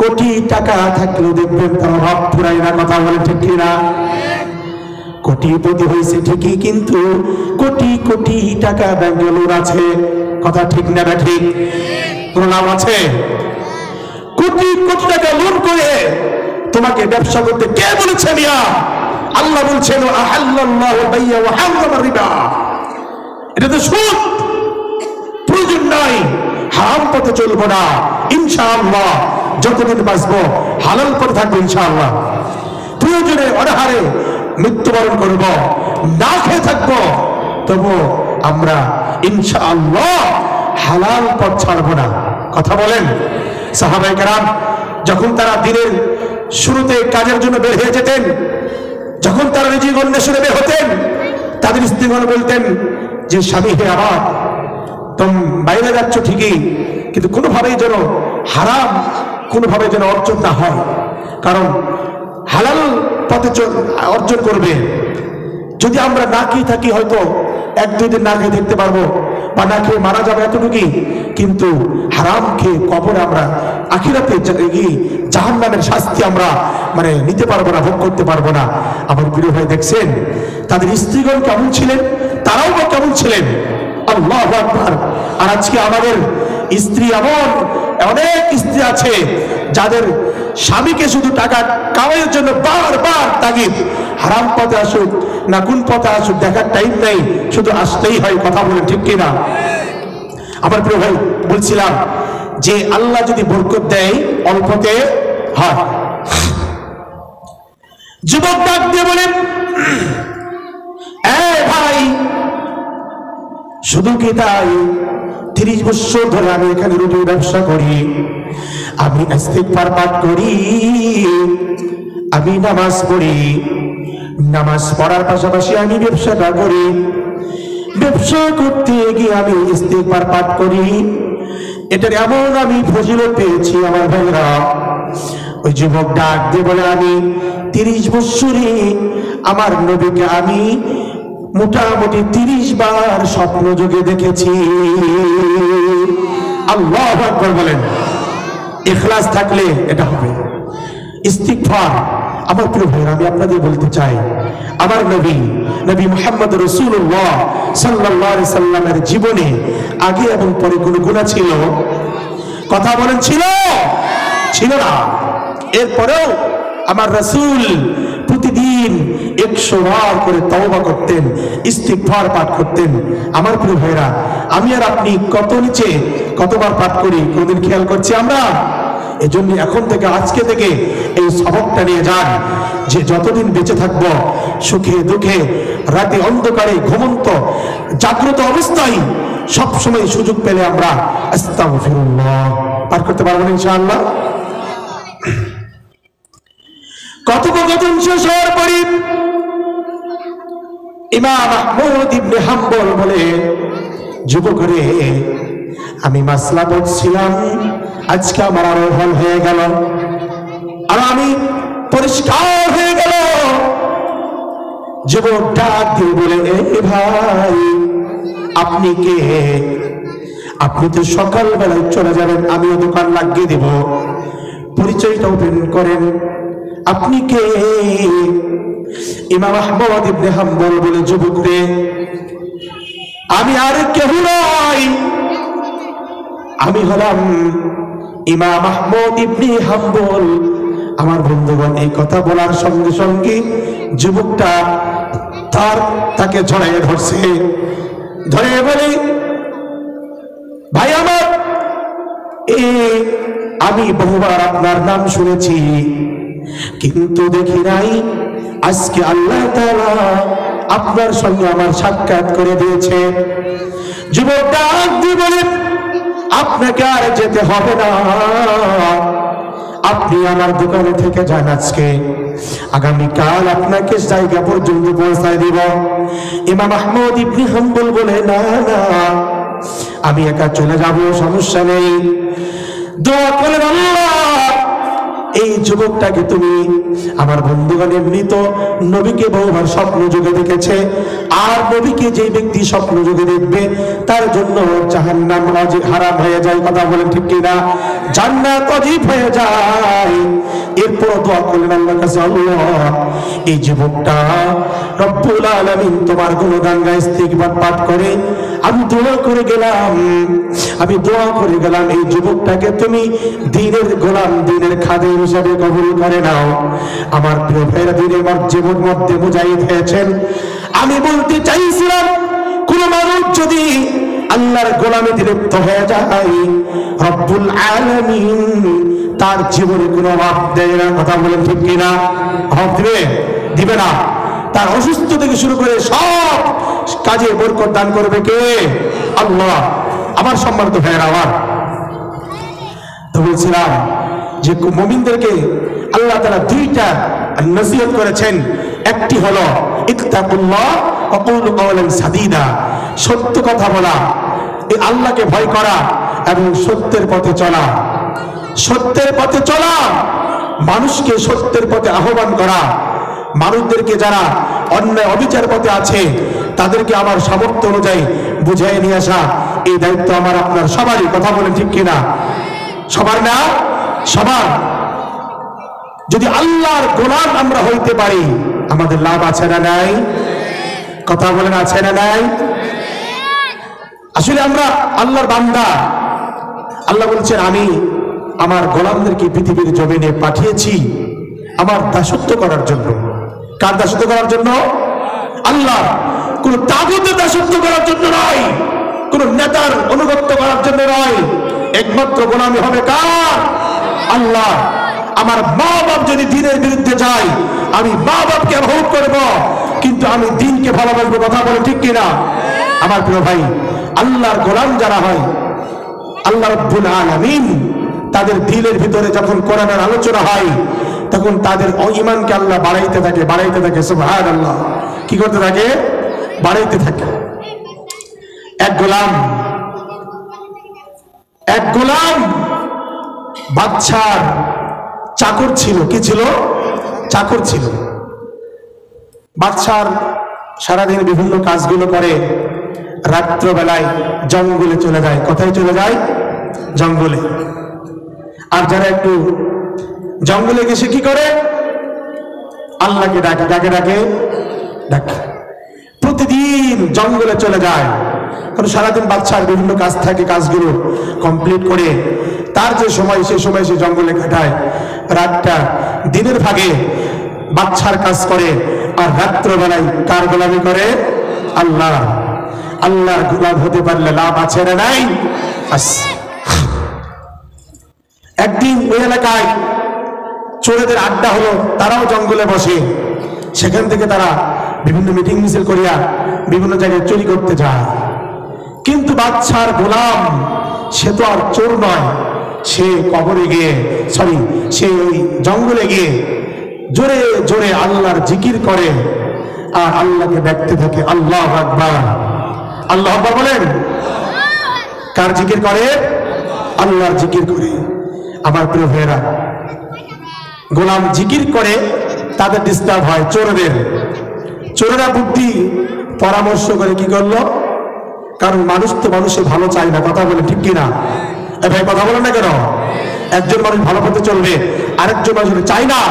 কোটি টাকা থাকলেও দেখবেন তার অভাব পুরাই না। কথা বলে ঠিক কিনা? কোটিপতি হয়েছে ঠিকই, কিন্তু কোটি কোটি টাকা ব্যাঙ্গালোর আছে। কথা ঠিক না ঠিক? কোন নাম আছে? কোটি কোটি টাকা লোন করে তোমাকে ব্যবসা করতে কে বলেছে মিয়া? আল্লাহ বলছেন আহাল্লাল্লাহু বাইয়া ওয়া হারামা রিবা। এটা তো সুদ, প্রয়োজন নাই। হারাম পথে চলবো না ইনশাআল্লাহ, যতদিন বাঁচবো হালাল পথে থাকবো ইনশাআল্লাহ। প্রয়োজনে অনাহারে মৃত্যুবরণ করব, না খেয়ে থাকবো, তবু আমরা ইনশাআল্লাহ হালাল পথ ছাড়বো না। কথা বলেন। সাহাবায়ে কেরাম যখন তারা দিনের শুরুতে কাজের জন্য বের হয়ে যেতেন, যখন তারা রিজিক অন্বেষণে বের হতেন, তাদের স্ত্রীগণ বলতেন যে স্বামী হে আমার, তুমি বাইরে যাচ্ছ ঠিকই, কিন্তু কোনোভাবেই যেন হারাম কোনোভাবে যেন অর্জন না হয়, কারণ হালাল পথে অর্জন করবে। যদি আমরা না খেয়ে থাকি, হয়তো 1-2 দিন না খেয়ে দেখতে পারবো, বা না খেয়ে মারা যাবে এতটুকুই, কিন্তু হারাম খেয়ে কবরে আমরা আখিরাতে গিয়ে জাহান্নামের শাস্তি আমরা নিতে পারবো না, ভোগ করতে পারবো না। আমার প্রিয় ভাই দেখছেন তাদের স্ত্রীগণ কেমন ছিলেন, তারাও বা কেমন ছিলেন। আল্লাহু আকবার। আর আজকে আমাদের স্ত্রী, এমন অনেক স্ত্রী আছে যাদের স্বামীকে শুধু টাকা কামাইয়ের জন্য বারবার তাগিদ, হারাম পথে আসুক না কোন পথে আসুক দেখার টাইম নেই, শুধু আসতেই হয়। কথা বলেন ঠিক কিনা? আমার প্রিয় ভাই বলছিলাম যে আল্লাহ যদি বরকত দেয় অল্পতে হয়। যুবক ডাক দিয়ে বলেন, এ ভাই শুধু কি তাই, 30 বছর ধরে আমি এখানে রুটির ব্যবসা করি, আমি ইস্তিগফার পাঠ করি, আমি নামাজ পড়ি, নামাজ পড়ার পাশাপাশি আমি ব্যবসাটা করি, ব্যবসা করতে গিয়ে আমি ইস্তিগফার পাঠ করি। এটার এমন আমি ফজিলত পেয়েছি আমার ভাইরা। ওই যুবক ডাক দিয়ে বলে, আমি 30 বছরে আমার নবীকে আমি মোটামুটি 30 বার স্বপ্ন যোগে দেখেছি। আল্লাহু আকবার বলেন। ইখলাস থাকলে এটা হবে। ইস্তিগফার, আমার প্রিয় ভাইরা, আমি আপনাদের বলতে চাই, আমার নবী মুহাম্মদ রাসূলুল্লাহ সাল্লাল্লাহু আলাইহি সাল্লামের জীবনে আগে এবং পরে কোনো গুনাহ ছিল? কথা বলেন, ছিল? ছিল না। এরপরেও আমার রাসূল প্রতিদিন 100 বার করে তওবা করতেন, ইস্তিগফার পাঠ করতেন। আমার প্রিয় ভাইরা, আমি আর আপনি কত নিচে কতবার পাঠ করি কোনদিন খেয়াল করছি আমরা? এজন্য এখন থেকে, আজকে থেকে এই সবকটা নিয়ে যান যে যতদিন বেঁচে থাকবো, সুখে দুঃখে, রাতে অন্ধকারে, ঘুমন্ত জাগ্রত অবস্থায় সব সময় সুযোগ পেলে আমরা আস্তাগফিরুল্লাহ পাঠ করতে পারবো ইনশাআল্লাহ। কথোপকথন শেষ হওয়ার পরে ইমাম আহমদ ইবনে হাম্বল বলে, যুবক রে, আমি মাসলা পড়ছিলাম, আজকে আমার আরো হল হয়ে গেল, আর আমি পরিষ্কার হয়ে গেল। যুবক ডাক দিয়ে বলে, এ ভাই আপনি কে? আপনি তো সকালবেলায় চলে যাবেন, আমিও দোকান লাগিয়ে দেব, পরিচয়টা ওপেন করেন, আপনি কে? ইমাম আহমদ ইবনে হাম্বল বলে, যুবক রে, আমি আর কেউ নই, আমি হলাম ইমাম আহমদ ইবনে হাম্বল। আমার বন্ধুগণ, এই কথা বলার সঙ্গে সঙ্গে যুবকটা তাকে জড়াইয়ে ধরছে, ধরে বলে, ভাই আমার, আমি বহুবার আপনার নাম শুনেছি, কিন্তু দেখি নাই। আজকে আল্লাহ তাআলা আপনার সঙ্গে আমার সাক্ষাৎ করে দিয়েছে। যুবক ডাক দিয়ে বলে, আপনাকে আর যেতে হবে না, আপনি আমার দোকানে থেকে যান, আজকে আগামীকাল আপনাকে জায়গা পর্যন্ত পৌঁছায় দিব। ইমাম আহমদ ইবনে হাম্বল বলে, না না, আমি একা চলে যাব, সমস্যা নেই। দোয়া করেন, আল্লাহ এই যুবকটাকে তুমি, আমার বন্ধুগণ এমনি তো নবীকে বহুবার স্বপ্ন যুগে দেখেছে, আর নবীকে যে ব্যক্তি স্বপ্ন যুগে দেখবে তার জন্য জাহান্নাম হারাম হয়ে যায়, কথা বলেন ঠিক কিনা? জান্নাত অজীব হয়ে যায়। এরপর দোয়া করলেন আল্লাহর কাছে, আল্লাহ এই যুবকটা রব্বুল আলামিন তোমার গুণগান গায়, ইস্তিগফার পাঠ করে, আমি দোয়া করে গেলাম এই যুবকটাকে তুমি দ্বীনের গোলাম, দ্বীনের খাদেম হিসাবে কবুল করে নাও। আমার প্রিয় ভাইরা, দ্বীনের জীবন মধ্যে মুজাহিদ হয়েছেন। আমি বলতে চাইছিলাম, কোন মানুষ যদি আল্লাহর গোলামিতে লিপ্ত হয়ে যায়, রব্বুল আলামিন তার জীবনে কোনো অভাব দেয় না, কথা বলেন ঠিক কিনা? অভাব দিবে না। তার অসুস্থ থেকে শুরু করে সব কাজে বরকত দান করবে কে? আল্লাহ। আমার সম্মানিত ভাইয়েরা, আমার তো বলছিলাম যে মুমিনদেরকে আল্লাহ তাআলা দুইটা নসিহত করেছেন। একটি হলো ইত্তাকুল্লাহ ওয়া কুলু কাওলান সাদীদা, সত্য কথা বলা, এই আল্লাহকে ভয় করা এবং সত্যের পথে চলা। সত্যের পথে চলা, মানুষকে সত্যের পথে আহ্বান করা, মানুষদেরকে যারা অন্যায় অবিচার পথে আছে তাদেরকে আমার সামর্থ্য অনুযায়ী বুঝাই নিয়ে আসা, এই দায়িত্ব আমার আপনার সবারই, কথা বলেন ঠিক কিনা? সবার না? সবার। যদি আল্লাহর গোলাম আমরা হইতে পারি, আমাদের লাভ আছে না নাই? কথা বলেন, আছে না নাই? আসলে আমরা আল্লাহর বান্দা। আল্লাহ বলছেন, আমি আমার গোলামদেরকে পৃথিবীর জমিনে পাঠিয়েছি আমার দাসত্ব করার জন্য। কার দাসত্ব করার জন্য? আল্লাহ। কোন তাগুতের দাসত্ব করার জন্য নয়, কোন নেতার অনুগত্য করার জন্য নয়। একমাত্র গোলামি হবে কার? আল্লাহ। আমার মা বাপ যদি দ্বীনের বিরুদ্ধে যায়, আমি মা বাপকে ভোগ করব, কিন্তু আমি দ্বীনকে ভালোবাসবো, কথা বলে ঠিক কিনা? আমার প্রিয় ভাই, আল্লাহর গোলাম যারা হয়, আল্লাহ রাব্বুল আলামিন তাদের দিলের ভিতরে যখন কোরআনের আলোচনা হয়, তখন তাদের ঈমানকে আল্লাহ বাড়াইতে থাকে। সুবহানাল্লাহ। কি করতে থাকে? বাড়াইতে থাকে। এক গোলাম বাদশার চাকর ছিল। কি ছিল? চাকর ছিল। বাদশার সারাদিন বিভিন্ন কাজগুলো করে, রাত্রবেলায় জঙ্গলে চলে যায়। কোথায় চলে যায়? জঙ্গলে। আর যারা একটু জঙ্গলে গেছে কি করে? আল্লাহকে ডাকে। প্রতিদিন জঙ্গলে চলে যায়, কারণ সারাদিন বাদশার বিভিন্ন কাজ থাকে, কাজগুলো কমপ্লিট করে তার যে সময়, সে সময় সে জঙ্গলে কাটায়। রাতটা দিনের ভাগে বাদশার কাজ করে, আর রাত্রবেলায় কার গোলামি করে? আল্লাহ। আল্লাহর গোলাম হতে পারলে লাভ আছে না নাই? একদিন ওই এলাকায় চোরেদের আড্ডা হলো, তারাও জঙ্গলে বসে। সেখান থেকে তারা বিভিন্ন মিটিং মিছিল করিয়া বিভিন্ন জায়গায় চুরি করতে যায়। কিন্তু বাদশার গোলাম সে তো আর চোর নয়, সে কবরে গিয়ে, সে ওই জঙ্গলে গিয়ে জোরে জোরে আল্লাহর জিকির করে আর আল্লাহকে ডাকতে থাকে। আল্লাহু আকবার, আল্লাহু আকবার বলেন। কার জিকির করে? আল্লাহর জিকির করে। আমার প্রিয় ভাইয়েরা, গোলাম জিকির করে, তাদের ডিস্টার্ব হয় চোরেরা বুদ্ধি পরামর্শ করে কি করলো? কারণ মানুষ তো মানুষের ভালো চায় না, কথা বলে ঠিক কিনা? ভাই কথা বলেন না কেন? একজন মানুষ ভালো পথে চলবে, আরেকজন মানুষ চায় না।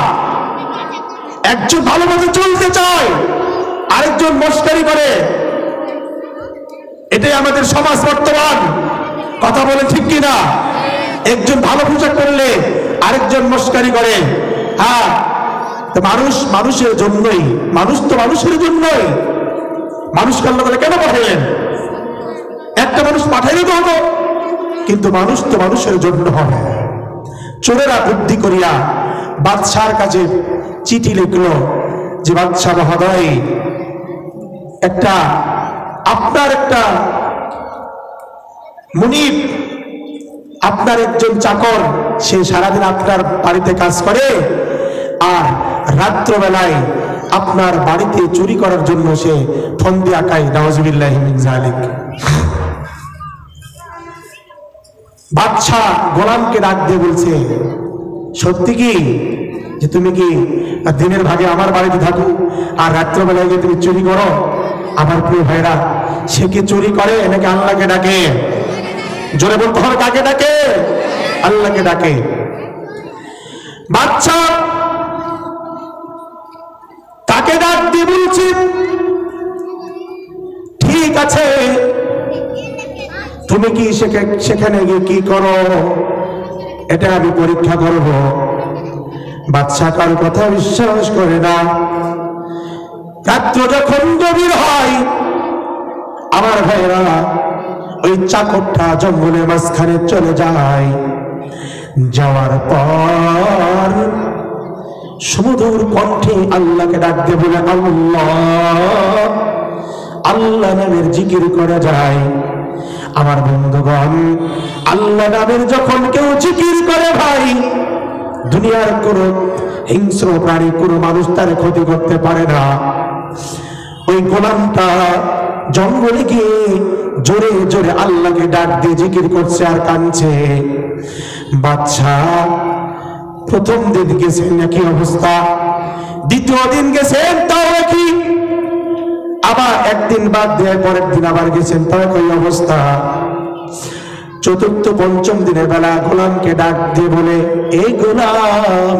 একজন ভালো পথে চলতে চায়, আরেকজন মস্কারি করে। এটাই আমাদের সমাজ বর্তমান। কথা বলে ঠিক কিনা? একজন ভালো পোশাক করলে আরেকজন মস্কারি করে। হ্যাঁ, মানুষ মানুষের জন্যই, মানুষ তো মানুষের জন্যই। মানুষকে আল্লাহ বলে কেন পাঠাইলেন? একটা মানুষ পাঠাইলে তো হতো, কিন্তু মানুষ তো মানুষের জন্য হবে। চোরেরা বুদ্ধি করিয়া বাদশার কাছে চিঠি লিখলো যে বাদশা মহোদয়, আপনার একটা মুনিব, আপনার একজন চাকর, সে সারাদিন আপনার বাড়িতে কাজ করে, আর রাত্রবেলায় আপনার বাড়িতে চুরি করার জন্য সে ফন্দি আঁকায়। নাউজুবিল্লাহি মিন যালিক। বাদশাহ গোলামকে ডাক দিয়ে বলছে, সত্যি কি যে তুমি কি দিনের ভাগে আমার বাড়িতে থাকো আর রাত্রবেলায় গিয়ে তুমি চুরি করো? আমার প্রিয় ভাইরা, সে কি চুরি করে নাকি আল্লাহকে ডাকে? জোরে বলতে হবে, কাকে ডাকে? আল্লাহকে ডাকে। বাদশা তাকে ডাক দিয়ে বলছি, ঠিক আছে, তুমি কি সেখানে গিয়ে কি করো এটা আমি পরীক্ষা করব। বাদশা কার কথা বিশ্বাস করে না। রাত্র যখন গভীর হয়, আমার ভাইরা, ওই চাকরটা জঙ্গলের মাঝখানে চলে যায়। যাওয়ার পর সুমধুর কণ্ঠে আল্লাহকে ডাক দিয়ে বলে, আল্লাহ আল্লাহ নামের জিকির করা যায়। আমার বন্ধুগণ, আল্লাহ নামের যখন কেউ জিকির করে ভাই, দুনিয়ার কোন হিংস্র প্রাণী, কোন মানুষ তার ক্ষতি করতে পারে না। ওই গোলামটা জঙ্গলে গিয়ে জোরে জোরে আল্লাহকে ডাক দিয়ে জিকির করছে আর কাঁদছে। বাদশাহ প্রথম দিন গেছেন একই অবস্থা, দ্বিতীয় দিন গেছেন তাও একই, আবার একদিন বাদ দিয়ে পরের দিন আবার গেছেন তাও একই অবস্থা। চতুর্থ পঞ্চম দিনের বেলা গোলামকে ডাক দিয়ে বলে, এই গোলাম,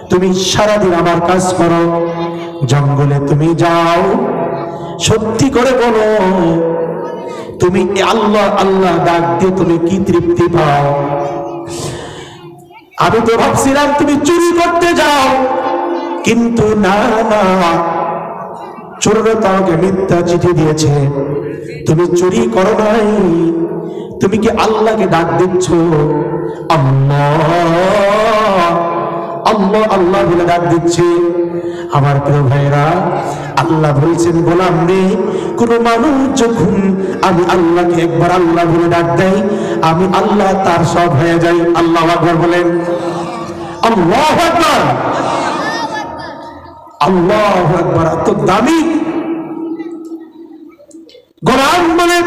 তুমি সারাদিন আমার কাজ করো, জঙ্গলে তুমি যাও, সত্যি করে বলো তুমি আল্লাহ আল্লাহ ডাক দিয়ে তুমি কি তৃপ্তি পাও? আমি তো ভাবছিলাম তুমি চুরি করতে যাও, কিন্তু না না, চোররা তোমাকে মিথ্যা চিঠি দিয়েছে, তুমি চুরি করো নাই, তুমি কি আল্লাহকে ডাক দিচ্ছ? আল্লাহ আল্লাহ আল্লাহ বলে ডাক দিচ্ছে। আমার প্রিয় ভাইরা, আল্লাহ বলছেন, গোলাম রে, কোন মানুষ যখন আমি আল্লাহকে একবার আল্লাহ বলে ডাক দেয়, আমি আল্লাহ তার সব হয়ে যাই। আল্লাহু আকবার বলেন, আল্লাহু আকবার, আল্লাহু আকবার। এত দামি গোলাম বলে,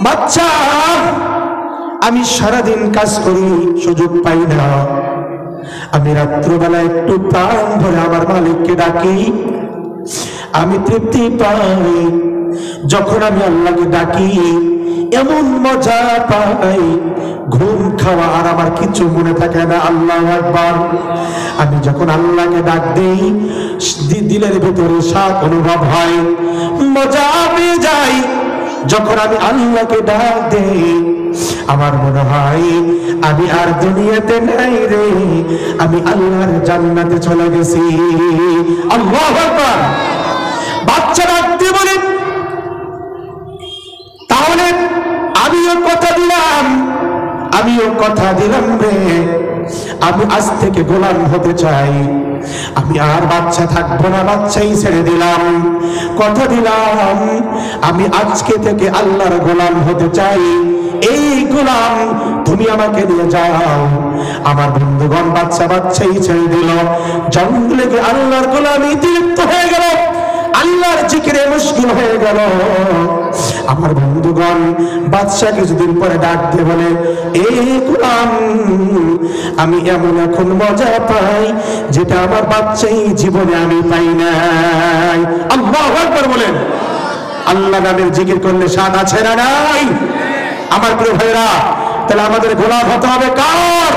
বাচ্চা, আমি সারাদিন কাজ করি, সুযোগ পাই না, আমি রাত্রবেলা একটু প্রাণ ভরে আমার মালিককে ডাকি, আমি তৃপ্তি পাই। যখন আমি আল্লাহকে ডাকি এমন মজা পাই, ঘুম খাওয়া আর আমার কিছু মনে থাকে না। আল্লাহু আকবার। আমি যখন আল্লাহকে ডাক দিই, দিলের ভিতরে স্বাদ অনুভব হয়, মজা পেয়ে যাই। যখন আমি আল্লাহকে ডাক দেই, আমার মনে হয় আমি আর দুনিয়াতে নাই রে, আমি আল্লাহর জান্নাতে চলে গেছি। আল্লাহু আকবার। বাচ্চা ডাক দিয়ে বলে, তাহলে আমিও কথা দিলাম রে, আমি আজ থেকে গোলাম হতে চাই, আমি আর বাচ্চা থাকবো না, বাচ্চাই ছেড়ে দিলাম, কথা দিলাম, আমি আজকে থেকে আল্লাহর গোলাম হতে চাই। এই গোলাম তুমি আমাকে নিয়ে যাও। আমার বন্ধুগণ, বাচ্চাই ছেড়ে দিল, জঙ্গলে গিয়ে আল্লাহর গোলামি তৃপ্ত হয়ে গেল, আল্লাহর জিকিরে মুশকিল হয়ে গেল। আমার বন্ধুগণ, বাদশা কিছুদিন পরে ডাক দিয়ে বলে, এই গোলাম, আমি এমন এখন মজা পাই যেটা আমার বাচ্চাই জীবনে আমি পাই নাই। আল্লাহু আকবার বলেন। আল্লাহ নামের জিকির করলে স্বাদ আছে না নাই? আমার প্রিয় ভাইরা, তাই তাহলে আমাদের গোলাম হতে হবে কার?